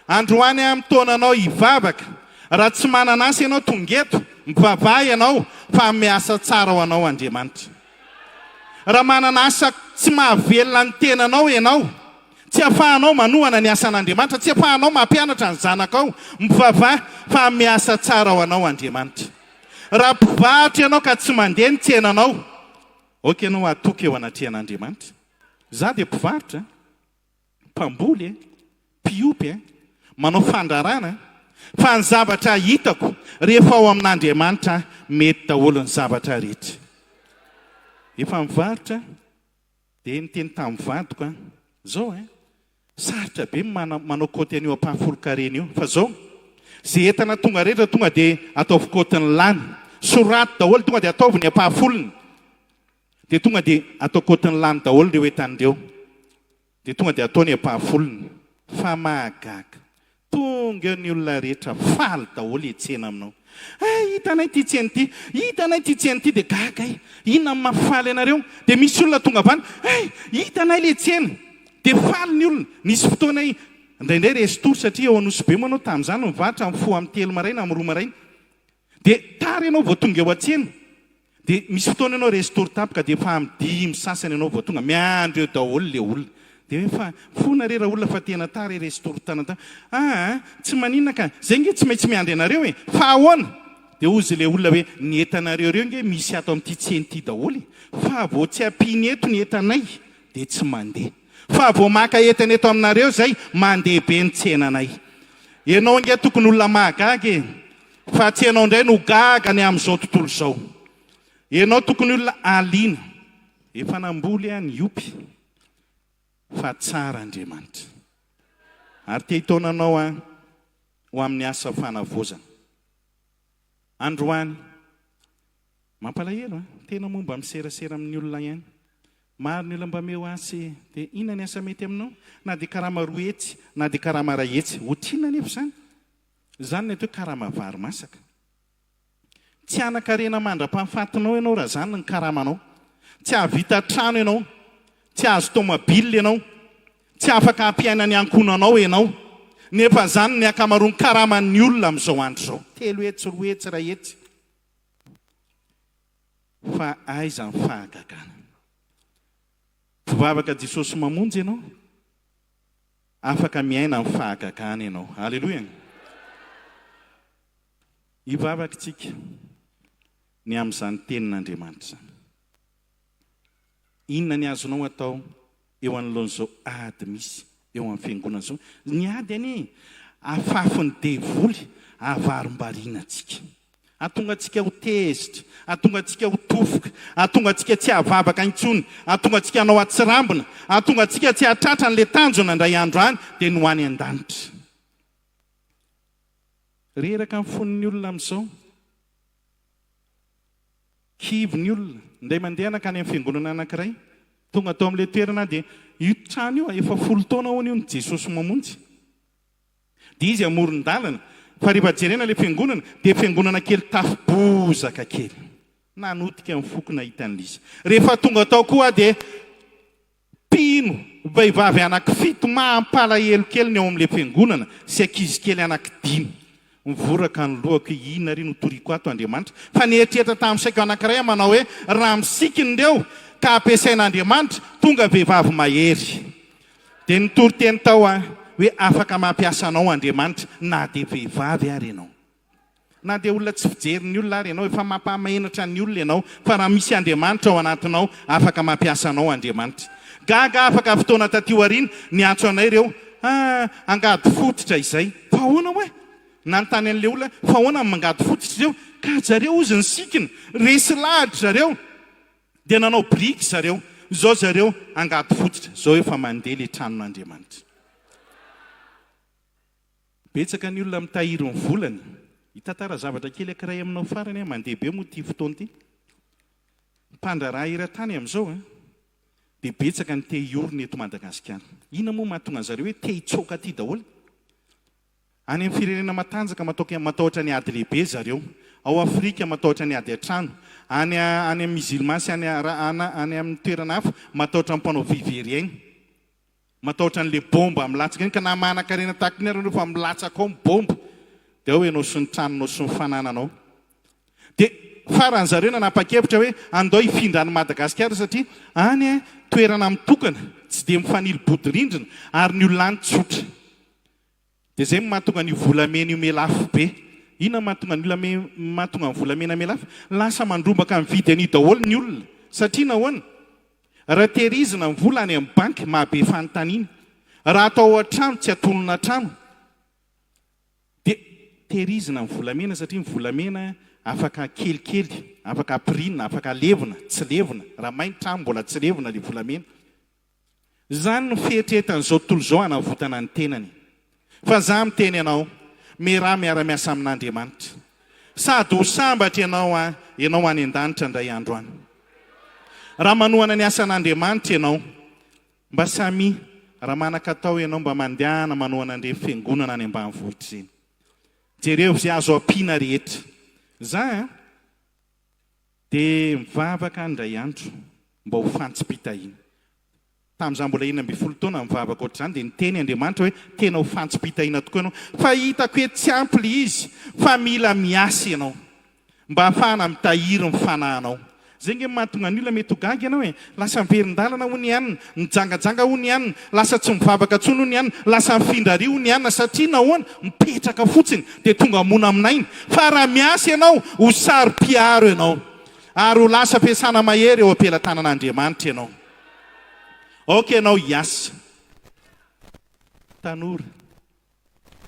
androany amin'ny taonanao hivavaka raha tsy manana asa ianao tongeto mivavaha ianao fa miasa tsara ho anao Andriamanitra raha manana asa tsy mahavelona ny tenanao ianao tsy ahafahanao manohana ny asan'Andriamanitra tsy ahafahanao mampianatra ny zanakao mivavaha fa miasa tsara ho anao Andriamanitra raha mpivarotra ianao ka tsy mandeha ny tsenanao oka ianao atoky eo anatrehan'Andriamanitra za dia mpivarotra mpamboly mpiopy manao fandrarana fa ny zavatra hitako rehefa ao amin'Andriamanitra mety daholo ny zavatra rehetra efa mivarotra dia niteny tamin'ny vadiko zao sarotra be manao koty an'io ampahafolo-karena io fa zao zay entana tonga rehetra tonga dia ataovy kotiny lany soraty daholo tonga dia ataovy ny ampahafolony dia tonga dia atao kotiny lany daholo ireo entan'ireo dia tonga dia ataony ampahafolony fa mahagaga tonga eo ny olona rehetra faly daholo etsena aminao hitanay ty tseny ty hitanay ty tseny ty dia gaga inona ny mafaly anareo dia misy olona tonga avany hitanay le tsena dia faly ny olona nisy fotoana indraindray restory satria eo anosy be manao tamin'izany mivarotra amin'ny fo amin'ny telo maraina amin'ny roa maraina dia tary ianao vao tonga eo an-tsena dia misy fotoana ianao restory tapaka dia efa amin'ny dimy sasany ianao vao tonga miandro eo daholo le olona dia efa fona rera olona fa tena tary restory tanata tsy maninona ka zay nge tsy maintsy miandry anareo fa ahoana dia ozy le olona hoe ny entanareo reo nge misy ato amin'ity tseny ity daholo fa vao tsy ampiny eto ny entanay dia tsy mandeha fa vao maka entana eto aminareo zay mandeha be ny tsenanay ianao nge tokony olona mahagaga fa tsy ianao indray no gaga ny amin'izao tontolo izao ianao tokony olona aliana efa namboly ny opy fa tsara Andriamanitra ary te hitaonanao ho amin'ny asa fanavozana androany mampalahelo tena momba miserasera amin'ny olona ihany maro ny olona mba meo asy dia inona ny asa mety aminao na dia karama roa etsy na dia karama ray etsy hotriana nefa zany zany ny atao karama vary masaka tsy anakarena mandra-pahafatinao ianao raha zany ny karamanao tsy ahavita trano ianao tsy ahazo tomobile ianao tsy afaka hampiaina ny ankonanao ianao nefa zany ny akamaroany karaman'ny olona amin'izao andro izao telo etsy roa etsy ray etsy fa aiza ny fahagagana mpivavaka Jesosy mamonjy ianao afaka miaina ny fahagagana ianao halleloia hivavaka tsika ny amin'izany tenin'Andriamanitra zany inona ny azonao atao eo anoloan'izao ady misy eo amin'ny fiangonana izao ny ady any afafiny devoly avarim-bariana antsika atonga antsika ho tezitra atonga antsika ho tofoka atonga antsika tsy havavaka intsony atonga antsika hanao atsirambina atonga antsika tsy hatratra n'le tanjona indray andro any dia no any an-danitra reraka amin'ny fon'ny olona amin'izao kivy ny olona nday mandeha nakany amin'ny fiangonana anankiray tonga tao amin'ilay toerana dia io trano io efa 10 taona hoany io ny Jesosy mamonjy dia izy amoron-dalana fa rehefa jerena ilay fiangonana dia fiangonana kely tafo-bozaka kely nanotika amin'ny foko nahita an'izy rehefa tonga tao koa dia pino vehivavy anankifito mampalahelo kely ny ao amin'ilay fiangonana sy ankizy kely anankidimy mivoraka ny lohako inona ry notoriko ato Andriamanitra fa nietrehitra tamin'ny saiko anankiray manao hoe raha misikiny ireo ka ampiasain'Andriamanitra tonga vehivavy mahery dia nitory teny tao hoe afaka mampiasa anao Andriamanitra na dia vehivavy ary ianao na dia olona tsy fijery ny olona ary ianao efa mampahamenatra ny olona ianao fa raha misy Andriamanitra ao anatinao afaka mampiasa anao Andriamanitra gaga afaka fotoana taty aoriana niantso anay ireo angady fototra izay fa ahoana hoe nanontany an'ilay olona fa ahoana mangady fototra ireo ka zareo ozy ny sikina resy lahatra zareo dia nanao briky zareo zao zareo angady fototra zao efa mandeha ilay tranon'Andriamanitra betsaka ny olona mitahiry ny volany hitantara zavatra kely ankiray aminao farany mandeha be moa ty fotoana ty mpandraraha eran-tany amin'izao dia betsaka ny te hiorona eto Madagasikara ina moa mahatonga zareo hoe te hitsoaka aty daholo any amin'ny firenena matanjaka matahotra ny ady lehibe zareo ao Afrika matahotra ny ady an-trano any amin'ny musulman sy any amin'ny toerana hafa matahotra ny mpanao viveriaigny matahotra n'ilay bomba milatsaka iny ka na manan-karena tahaka ny areo fa milatsaka ao bomba dia ao ianao sy ny tranonao sy ny fanananao dia farany zareo nanapa-kevitra hoe andao hifindra any Madagasikara satria any toerana mitokana tsy dia mifanily bodirindrina ary ny olona any tsotra dia zay mahatonga ny volamena io melafo be ina mahatonga ny volamena melafo lasa mandrombaka mividy an'io daholo ny olona satria nahoana raha tehirizina ny vola any amin'ny banky mahabe fanontaniana raha atao an-trano tsy atonona trano dia tehirizina ny volamena satria ny volamena afaka kelikely afaka apirinina afaka levona tsy levona raha mainy trano mbola tsy levona ilay volamena zany no fieritreretan'izao tontolo izao hanavotana ny tenany fa za miteny ianao meraha miara-miasa amin'Andriamanitra sady ho sambatra ianao any an-danitra indray andro any raha manohana ny asan'Andriamanitra ianao mba samy raha manakatao ianao mba mandehana manohana an'ireny fiangonana any ambanivohitra izany jereo izay azo ampiana rehetra za dia mivavaka indray andro mba ho fantsipitahina tamin'izaho mbola 12 taona mivavaka ohatr'izany dia niteny Andriamanitra hoe tena ho fantsipitahina tokoa ianao fa hitako hoe tsy ampy izy fa mila miasa ianao mba hafahana mitahiry ny fanahinao zay nge mahatonga ny olona mety ho gaga ianao lasa miverin-dalana hony ihany mijangajanga hony ihany lasa tsy mivavaka tsony hony ihany lasa mifindrary hony ihany satria nahoana mipetraka fotsiny dia tonga mona aminainy fa raha miasa ianao ho sary-piaro ianao ary ho lasa fiasana mahery eo ampelantanan'Andriamanitra ianao ok ianao hiasa tanora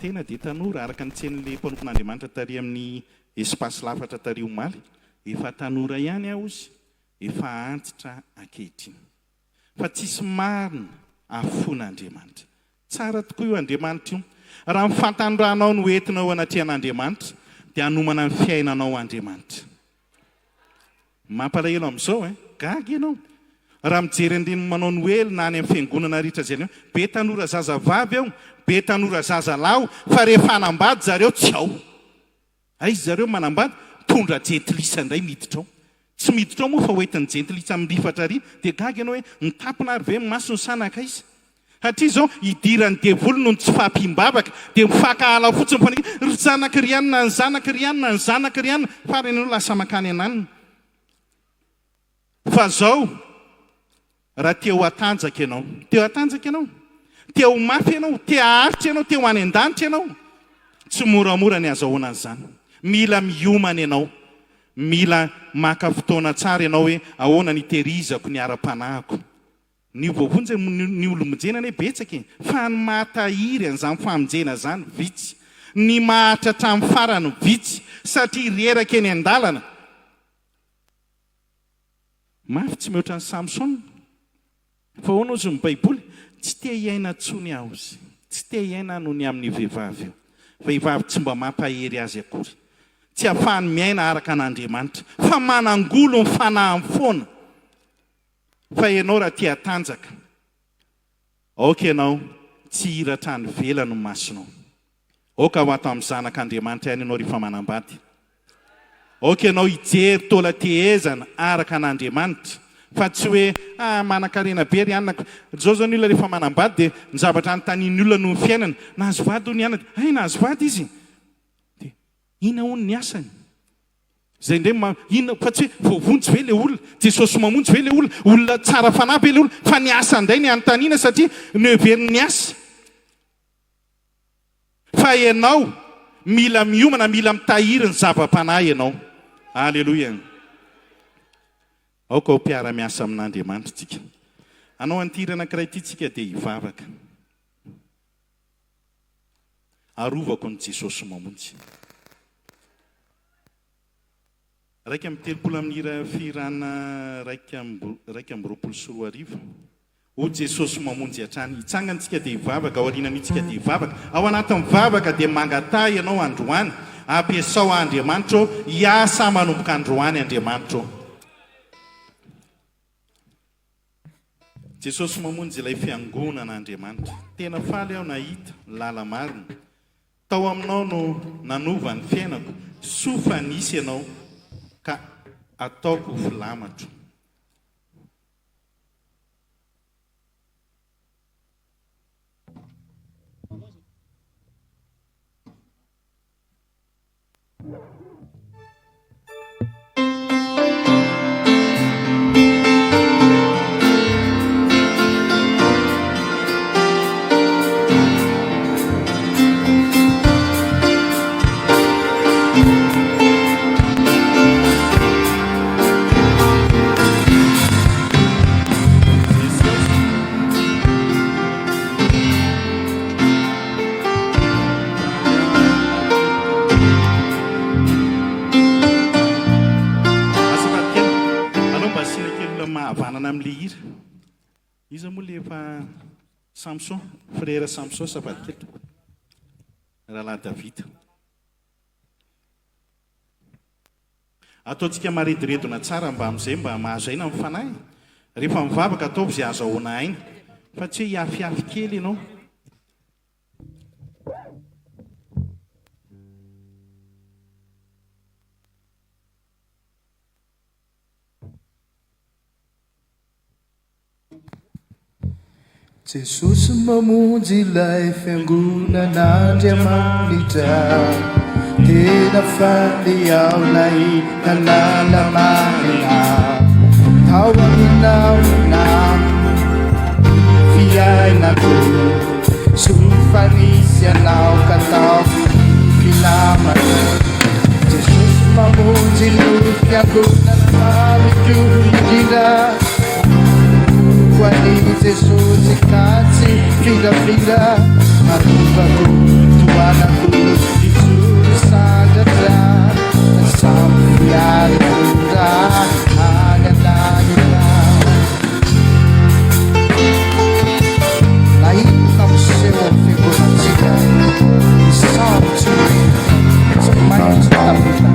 tena dia tanora araka ny tsen'ilay mpanompon'Andriamanitra tary amin'ny espasy lafatra tary omaly efa tanora ihany aho izy efa antitra ankehitriny fa tsisy marina afon'Andriamanitra tsara tokoa io Andriamanitra io raha mifantanranao no entinao anatrehan'Andriamanitra dia hanomana ny fiainanao Andriamanitra mampalahelo amin'izao gaga ianao raha mijery andreny manao ny oely na any amin'ny fiangonana ritra zany be tanora zaza vavy ao be tanora zaza lahy fa rehefa hanambady zareo tsy ao aizy zareo manambady tondra jentilisa indray miditra ao tsy miditra ao moa fa hoentin'ny jentilisa mirifatra ary dia gaga ianao hoe nitapina ary ve maso ny sanaka izy satria zao hidirany devolo no tsy fampimbabaka dia mifakahala fotsiny faneka ry zanaka rianina ny zanaka rianina ny zanaka rianina farany ianao lasa makany ananina fa zao raha te ho atanjaka ianao te ho atanjaka ianao te ho mafy ianao te haharitra ianao te ho any an-danitra ianao tsy moramora ny azahoana an'izany mila miomana ianao mila maka fotoana tsara ianao hoe ahoana ny tehirizako ny ara-panahiko ny voavonjy ny olo-monjena ny betsaka fa ny mahatahiry an'izany famonjena zany vitsy ny mahatra hatramin'ny farany vitsy satria reraka eny an-dalana mafy tsy mihoatra ny Samson fa hoana ozy ny baiboly tsy te hiaina tsony aho izy tsy te hiaina noho ny amin'ny vehivavy io vehivavy tsy mba mampahery azy akory tsy hafahany miaina araka an'Andriamanitra fa manangolo ny fanahiny foana fa ianao raha tia tanjaka aoka ianao tsy hiratra ny vela no masonao aoka ho ato amin'ny zanak'Andriamanitra ihany ianao rehefa manambady aoka ianao hijery tola tehezana araka an'Andriamanitra fa tsy hoe manan-karena be ry anako zao zao ny olona rehefa manambady dia ny zavatra anytaniany olona no ny fiainana nahazo vady ho ny anana nahazo vady izy dia ina hono ny asany zay ndre ina fa tsy hoe voavonjy ve le olona Jesosy mamonjy ve le olona tsara fanahy be le olona fa ny asa nday ny anontaniana satria neveriny ny asa fa ianao mila miomana mila mitahiry ny zava-panahy ianao aleloia aoka ho mpiara-miasa amin'Andriamanitra tsika anao antiry anankiray ity tsika dia hivavaka arovako ny Jesosy mamonjy raika amin'ny telopolo amin'ny hira firana raika amby roapolo sy roa arivo o Jesosy mamonjy hatrany hitsangantsika dia hivavaka ao aoriananitsika dia hivavaka ao anatin'ny mivavaka dia mangatay ianao androany ampiasao Andriamanitra hiasa manomboka androany Andriamanitra Jesosy mamonjy ilay fiangonan'Andriamanitra tena faly aho nahita lala marina tao aminao no nanova ny fiainako sofa nisy ianao ka ataoko filamatro izy moa lefa Samson frère Samson safady kely rahalahy Davida ataontsika maridiredona tsara mba amin'izay mba mahazo aina amin'ny fanahy rehefa mivavaka ataovy izay azo ahoana aina fa tsy hoe hiafiafy kely ianao Jesosy mamonjy ilay fiangonan'Andriamanitra tena faly ao ilay lalàna marina tao aminaona fiainako sofanisy anao ka taoko filamatra Jesosy mamonjy ilay fiangonan'Andriamanitra indrindra Quali Jesús cazzi fila fila arrivano tuana con Jesús saga già sampiare da aga la ina museo figurazione di salto mai stabilità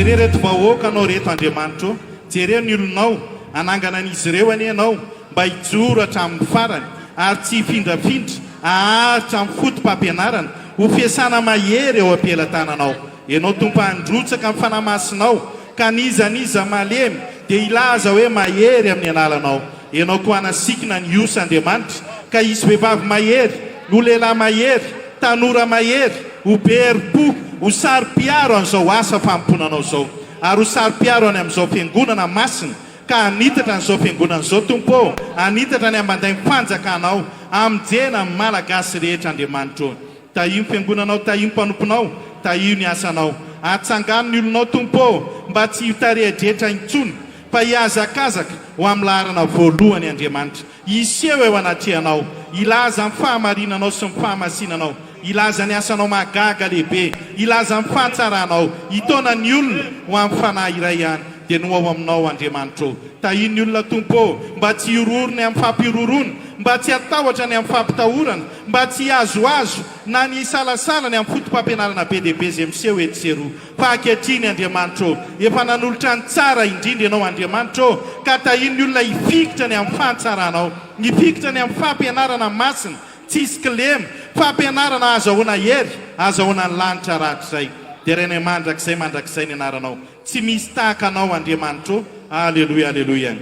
jere reto vahoaka anao reto Andriamanitra jere ny olonao anangana an'izy ireo ani ianao mba hijoro hatramin'ny farany ary tsy hifindrafindra aharitra amin'ny fotom-pampianarana ho fiasana mahery eo am-pelantananao ianao tompo androtsaka amin'ny fanamasinao ka nizaniza malemy dia ilaza hoe mahery amin'ny analanao ianao koa anasikina ny osa Andriamanitra ka isy vehivavy mahery ho lehilahy mahery tanora mahery ho berim-po ho sary-piaro an'izao asa famponanao zao ary ho sary-piaro any amin'izao fiangonana masina ka anitatra n'izao fiangonana izao tompo anitatra ny ambanday fanjakanao amijena amin'ny malagasy rehetra Andriamanitra tahio ny fiangonanao tahio ny mpanomponao tahio ny asanao atsangano ny olonao tompo mba tsy hitarehadrehetra intsony fa hiazakazaka ho amin'ny laharana voalohany Andriamanitra iseho eo anatrehanao ilaza amin'ny fahamarinanao sy ny fahamasinanao ilaza ny asanao magaga lehibe ilaza ny fahatsaranao hitona ny olona ho amin'ny fanahy iray ihany dia no ao aminao Andriamanitra tahio ny olona tompo mba tsy hirorony amin'ny fampirorona mba tsy hatahotra ny amin'ny fampitahorana mba tsy hiazoazo na ny salasalany amin'ny fotom-pampianarana be dehibe izay miseho etsero fa ankehitriny Andriamanitra efa nanolotra ny tsara indrindra ianao Andriamanitra ka tahio ny olona hifikitra ny amin'ny fahatsaranao hifikitra ny amin'ny fampianarana masina tsisy kilema fampianarana azahoana hery azahoana ny lanitra rahatrizay dia reny mandrakizay ny anaranao tsy misy tahaka anao Andriamanitra aleloia aleloia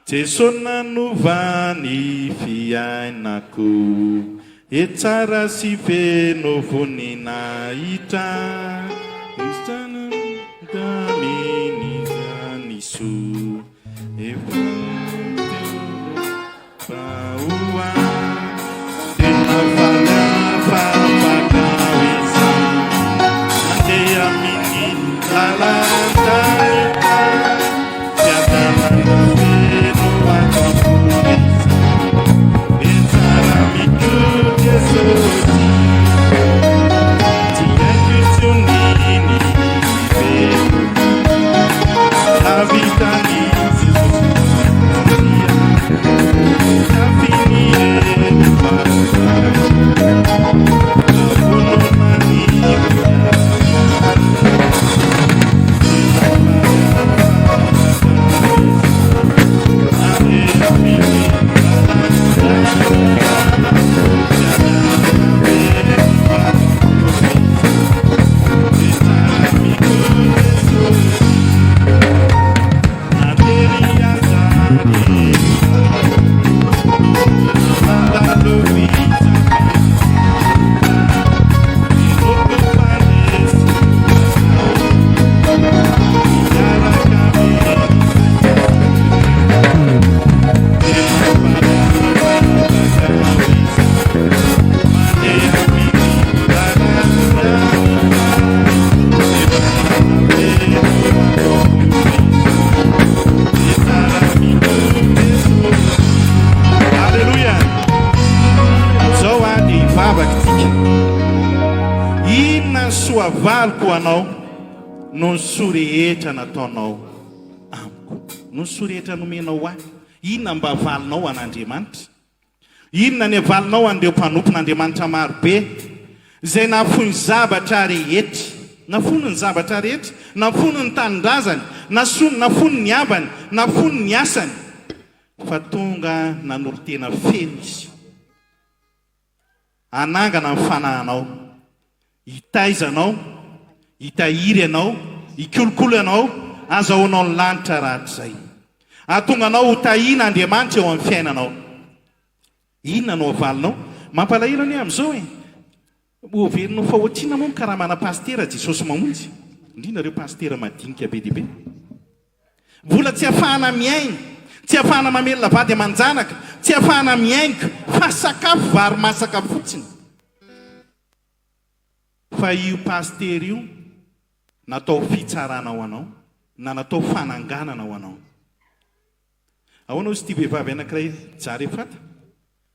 Jesosy nanova ny fiainako etsara sy feno voninahitra Kristana daminisa ny soa paoa tena fanafakaweza andeha amin'ny lalantanita fiadanana feno akamporeza etsara mito Jesosy tsy haiko tsoniny feno la vitany valiko anao no sorehetra nataonao amiko no sorehetra nomenao ahy inona mba valinao an'Andriamanitra inona ny valinao an'ireo mpanompon'Andriamanitra marobe izay nafony zavatra rehetra nafony ny zavatra rehetra nafony ny tanindrazany nafony ny abany nafony ny asany fa tonga nanorotena feno izy anangana ny fanahinao hitaizanao hitahiry ianao hikolokolo ianao azahoanao ny lanitra rahatrizay atonga anao ho tahina Andriamanitra eo amin'ny fiainanao inona no avalinao mampalahelo any amin'izao overinao fahoatsiana moa karamana pastera Jesosy mamonjy indrindra ireo pastera madinika be dehibe mbola tsy ahafahana miaina tsy ahafahana mamelona vady aman-janaka tsy ahafahana miainga fa sakafo vary masaka fotsiny fa io paster io natao fitsarana ho anao na natao fananganana ho anao ahoana sy ity vehivavy anankiray jare fata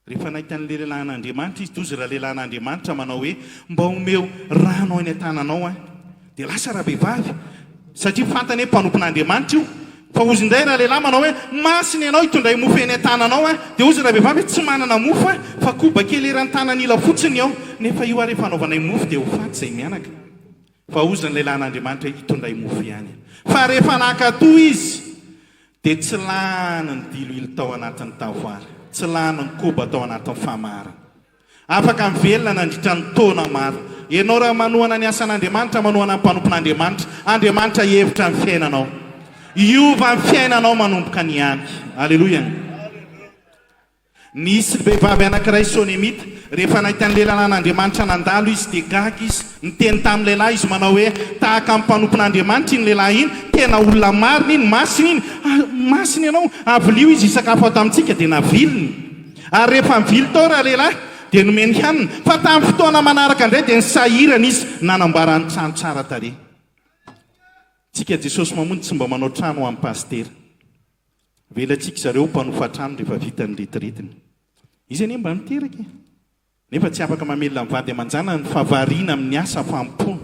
rehefa nahitany lehilahin'Andriamanitra izy tozy raha lehilahin'Andriamanitra manao hoe mba omeo rano any an-tananao dia lasa raha vehivavy satria fantany hoe mpanompon'Andriamanitra io fa ozy indray raha lehilahy manao hoe masiny ianao hitondray mofo eny an-tananao dia ozy raha vehivavy tsy manana mofo fa koba kely eran-tanan'ila fotsiny ao nefa io rehefa anaovanay mofo dia ho faty izay mianaka fa ozany lehilahy n'Andriamanitra hitondray mofo ihany. Fa rehefa nankatoy izy dia tsy lany ny diloilo tao anatin'ny tavoara, tsy lany ny koba tao anatin'ny famara. Afaka mivelona nandritra ny taona maro. Ianao raha manohana ny asan'Andriamanitra, manohana ny mpanompon'Andriamanitra, Andriamanitra hevitra ny fiainanao. Iova ny fiainanao manomboka ny any. Aleloia. Nisy vehivavy anankiray Sonemita, rehefa nahita ny lehilahy n'Andriamanitra nandalo izy dia gaga izy. Niteny tamin'ny lehilahy izy manao hoe tahaka ny mpanompon'Andriamanitra iny lehilahy iny, tena olona marina iny, masina iny. Masina ianao, avilio izy sakafo ato amintsika dia naviliny. Ary rehefa mivily tao raha lehilahy dia nomeny hanina. Fa tamin'ny fotoana manaraka indray dia nisahirana izy nanamboarany trano tsara tarehy. Tsika Jesosy mamonjy tsy mba manao trano ho amin'ny pastera. Velantsika zareo mpanofa trano rehefa vita ny retiretiny. Izy anie mba miteraka. Nefa tsy afaka mamelona ny vady aman-jana ny fahavariana amin'ny asa fampoana.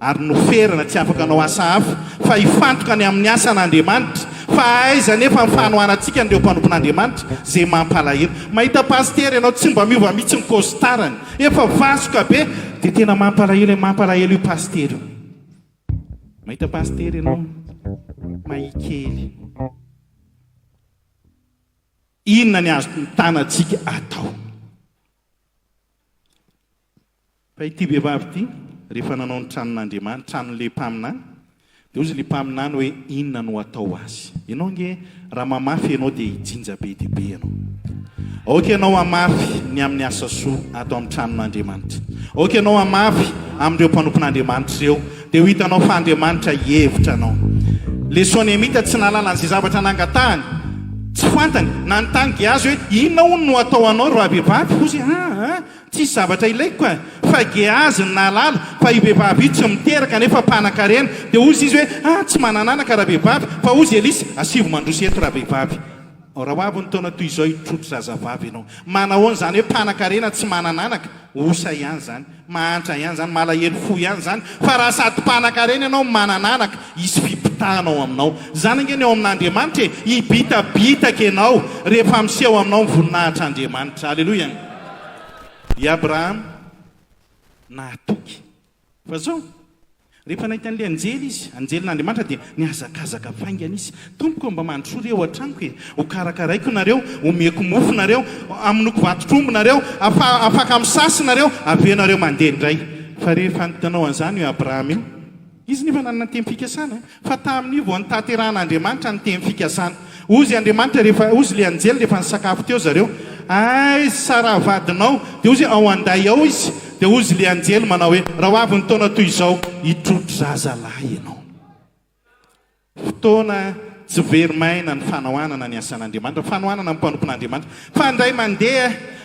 Ary noferana tsy afaka anao asa hafa fa hifantoka ny amin'ny asa n'Andriamanitra. Fa aiza nefa ny fanohanantsika nireo mpanompon'Andriamanitra zay mampalahelo. Mahita pastera ianao tsy mba miova mihitsy ny kostarany, efa vasoka be dia tena mampalahelo io pastera. Mahita pastera ianao mahikely. Inona ny azo tanantsika atao? Fa ity vehivavy ity rehefa nanao ny tranon'Andriamanitra, tranon'le mpaminany, dia ozy le mpaminany hoe inona no atao azy. Ianao nge raha mamafy ianao dia hijinja be dia be ianao. Aoka ianao hamafy ny amin'ny asa soa atao amin'ny tranon'Andriamanitra. Aoka ianao hamafy amin'ireo mpanompon'Andriamanitra ireo dia ho hitanao fa Andriamanitra hevitra anao. Le Sonemita tsy nalala an'izay zavatra nangatahany, tsy fantany nanontany Gehazy hoe inona hono no atao anao ro vehivavy? Ozy tsisy zavatra ilaiko fa Gehazy nalala fa i vehivavy io tsy miteraka nefa mpanan-karena. Dia ozy izy hoe tsy manananaka raha vehivavy, fa ozy Elisy asivo mandroso eto raha vehivavy. Raha avy ny taona toy izao hitrotro zazavavy ianao. Manahoana zany hoe mpanan-karena tsy manananaka? Osa ihany zany, mahantra ihany zany, malahelo fo ihany zany. Fa raha sady mpanan-karena ianao manananaka, isy fipitahanao aminao. Zany angeny eo amin'Andriamanitra hibitabitaka ianao rehefa miseho aminao ny voninahitr'Andriamanitra. Aleloia. I Abraham nahatoky. Fa zao rehefa nahita an'ilay anjely izy, anjelyn'Andriamanitra dia niazakazaka faingana izy. Tompoko mba mandroso reo an-tranoko ho karakaraiko nareo, omeko mofo nareo, aminoko vatotrombo nareo, afaka misasy nareo, avenareo mandeha indray. Fa rehefa nitanao an'izany io Abraham io, izy nefa nanana teny fikasana, fa tamin'io vao nitateran'Andriamanitra ny teny fikasana. Ozy Andriamanitra rehefa ozy le anjely rehefa nisakafo teo zareo, sara vadinao, dia ozy ao anday ao izy. Dia ozy le anjely manao hoe raha avy ny taona toy izao hitrotro zazalahy ianao. Fotoana tsy verimaina ny fanohanana ny asan'Andriamanitra, fanohanana ny mpanompon'Andriamanitra. Fa indray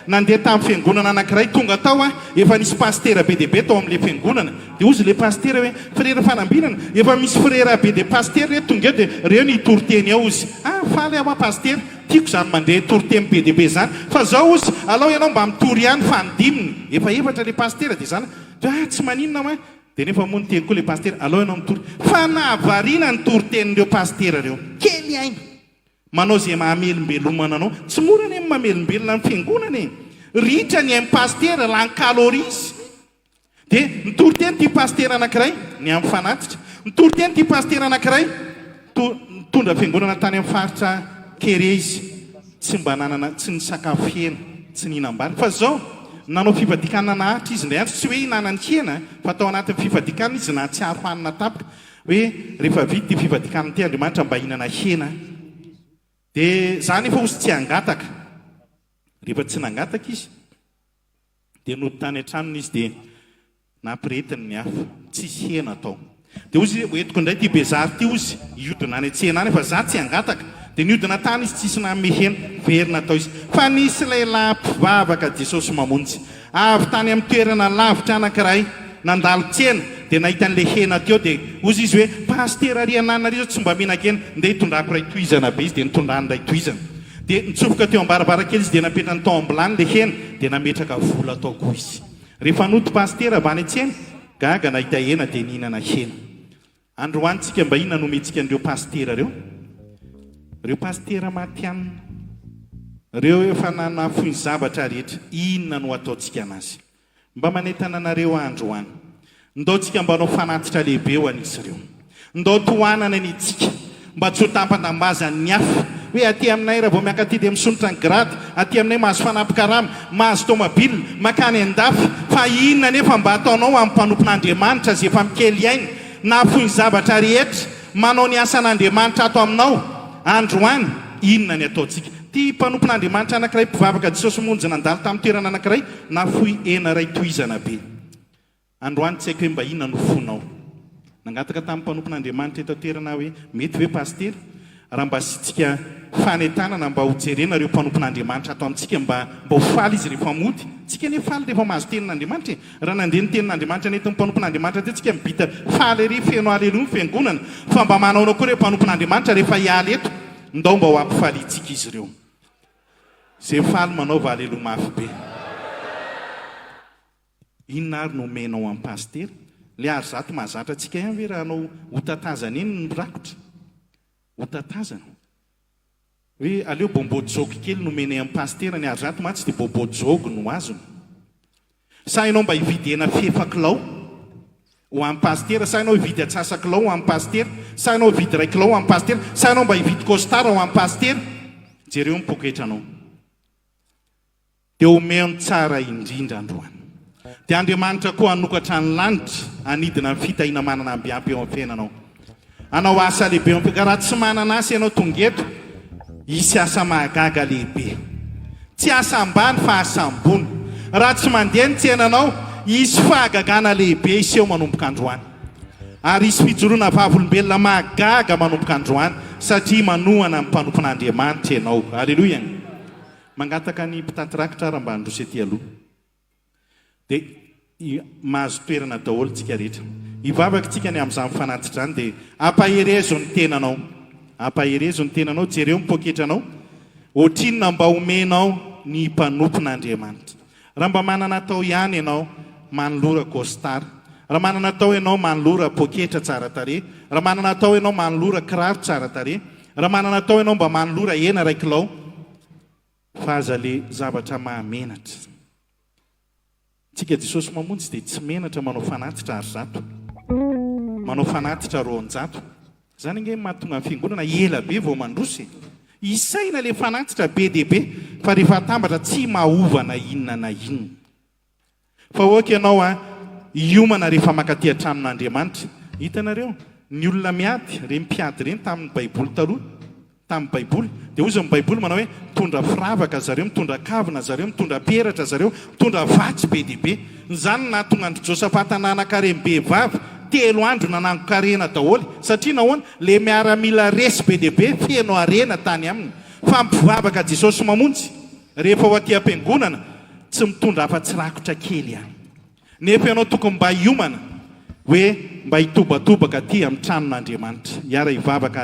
nandeha tamin'ny fiangonana anankiray, tonga tao efa nisy pastera be dia be tao amin'ilay fiangonana. Dia ozy le pastera hoe frera fanambinana, efa misy frera be dia pastera re tonga eo dia reo ny toriteny ao ozy. Faly aho pastera, tiako zany mandeha toriteny be dia be zany. Fa zao ozy alao ianao mba mitory ihany fa ndiminy. Efa efatra le pastera dia zany tsy maninona ma. Dia nefa moa ny teny koa le pastera, alao ianao mitory. Fa nahavariana ny toriten'ireo pastera reo. Kely ainy. Manao zay mahamelombelomana anao. Tsy mora ny mamelombelona ny fiangonana e. Ritra ny amin'ny pastera lany kalorisy. Dia nitoroteny ty pastera anankiray ny amin'ny fanatitra. Nitoroteny ty pastera anankiray tondra fiangonana tany amin'ny faritra Kere izy. Tsy mba nanana, tsy nisakafo hena, tsy nihinam-bary. Fa zao nanao fivadikana nahatra izy indray andro, tsy hoe hinanany hena fa tao anatin'ny fivadikana izy na tsy haro hanina tapaka hoe rehefa vita ty fivadikana ty Andriamanitra mba hinana hena. Dia zany efa ozy tsy hangataka. Rehefa tsy nangataka izy dia nody tany an-tranony izy dia nampiretiny ny hafa, tsisy hena atao. Dia ozy hoentiko indray ty bezary ty ozy hiodina any an-tsena any, fa za tsy hangataka. Dia niodina tany izy tsisy nanome hena, verina atao izy. Fa nisy lehilahy mpivavaka Jesosy mamonjy avy tany amin'ny toerana lavitra anankiray, nandalo tsena dia nahita an'ilay hena teo. Dia ozy izy hoe pastera Riananarivo tsy mba mihinan-kena, ndeha hitondrako ray tohizana be izy dia nitondrany ray tohizana. Dia nitsofoka teo ambarabara-kely izy dia napetrany tao ambulany le hena dia nametraka vola atao koa izy. Rehefa nody pastera avy any an-tsena, gaga nahita hena dia nihinana hena. Androany tsika mba inona nomentsika an'ireo pastera reo? Reo pastera matianina, reo efa nanafony zavatra rehetra, inona no ataontsika anazy? Mba manentana anareo androany, ndaotsika mba anao fanatitra lehibe ho an'izy ireo, ndao tohanana ny tsika mba tsy ho tampandambazany hafa hoe aty aminay raha vao miakaty dia misonitra ny grady, aty aminay mahazo fanampy-karama, mahazo tomobile, makany an-dafy, fa inona nefa mba ataonao amin'ny mpanompon'Andriamanitra zay efa mikely ainy na foiny zavatra rehetra manao ny asan'Andriamanitra ato aminao androany, inona ny ataontsika? Ty mpanompon'Andriamanitra anankiray mpivavaka Jesosy monjy nandalo tamin'ny toerana anankiray na fohy ena ray tohizana be. Androany tsy haiko hoe mba inona no fonao. Nangataka tamin'ny mpanompon'Andriamanitra eto toerana hoe mety hoe paster, raha mba sitsika fanentanana mba hojerena reo mpanompon'Andriamanitra ato amintsika mba ho faly izy rehefa mody. Tsika ne faly rehefa mahazo tenin'Andriamanitra. Raha nandeha ny tenin'Andriamanitra neto mpanompon'Andriamanitra te tsika mibita faly ery feno aleloha fiangonana, fa mba manaonao koa reo mpanompon'Andriamanitra rehefa hialy eto ndao mba ho ampifalitsika izy ireo. Zay faly manaova aleloha mafy be. Inona ary no menao amin'ny paster? Le ary zato mahazatra antsika ihany hoe raha anao hotatazana iny ny rakotra, hotatazana hoe aleo bombodzogy kely no menay amin'ny paster, ny ary zato matsy dia bombodzogy no azony. Sa ianao mba hividy hena fefakilao ho amin'ny paster, sa ianao hividy atsasakilao ho amin'ny paster, sa ianao hividy 2 kilao ho amin'ny paster, sa ianao mba hividy costard ho amin'ny paster. Jereo mipoketra anao dia omeny tsara indrindra androany. Dia Andriamanitra koa hanokatra ny lanitra anidina ny fitahiana manana ambiampy eo amin'ny fiainanao. Anao asa lehibe eo amin'ny raha tsy manana asa ianao tonga eto, hisy asa mahagaga lehibe. Tsy asa ambany fa asa ambony. Raha tsy mandeha ny tsenanao, hisy fahagagana lehibe iseho manomboka androany. Ary hisy fijoroana vavolombelona mahagaga manomboka androany satria manohana ny mpanompon'Andriamanitra ianao. Aleloia. Mangataka ny mpitady rakitra raha mba handroso ety aloha. Dia mahazo toerana daholo tsika rehetra. Hivavaka tsika ny amin'izany fanatitra izany dia ampaherezo ny tenanao. Ampaherezo ny tenanao, jereo mipoketra anao. Ohatrinona mba omenao ny mpanompon'Andriamanitra. Raha mba manana atao ihany ianao manolora costard, raha manana atao ianao manolora poketra tsara tarehy, raha manana atao ianao manolora kiraro tsara tarehy, raha manana atao ianao mba manolora hena 2 kilao, fa aza le zavatra mahamenatra. Tsika Jesosy mamonjy dia tsy menatra manao fanatitra ary zato, manao fanatitra roanjato. Zany nge mahatonga amin'ny fiangonana ela be vao mandrosy. Isaina le fanatitra be dia be, fa rehefa tambatra tsy mahovana inona na inona. Fa oka ianao hiomana rehefa makaty an-tranon'Andriamanitra. Hitanareo ny olona miady, reny mpiady reny tamin'ny Baiboly taloha, tamin'ny Baiboly dia hoy ny Baiboly manao hoe mitondra firavaka zareo, mitondra kavina zareo, mitondra peratra zareo, mitondra vatsy be dia be. Izany nahatonga andry Josafata nanan-kareny behivavy 3 andro nanango-karena daholo, satria nahoana le miaramila resy be dia be feno arena tany aminy. Fa mpivavaka Jesosy mamonjy rehefa ho aty am-piangonana tsy mitondra afa-tsy rakotra kely ihany. Nefa ianao tokony mba hiomana hoe mba hitobatobaka aty amin'ny tranon'Andriamanitra. Hiara hivavaka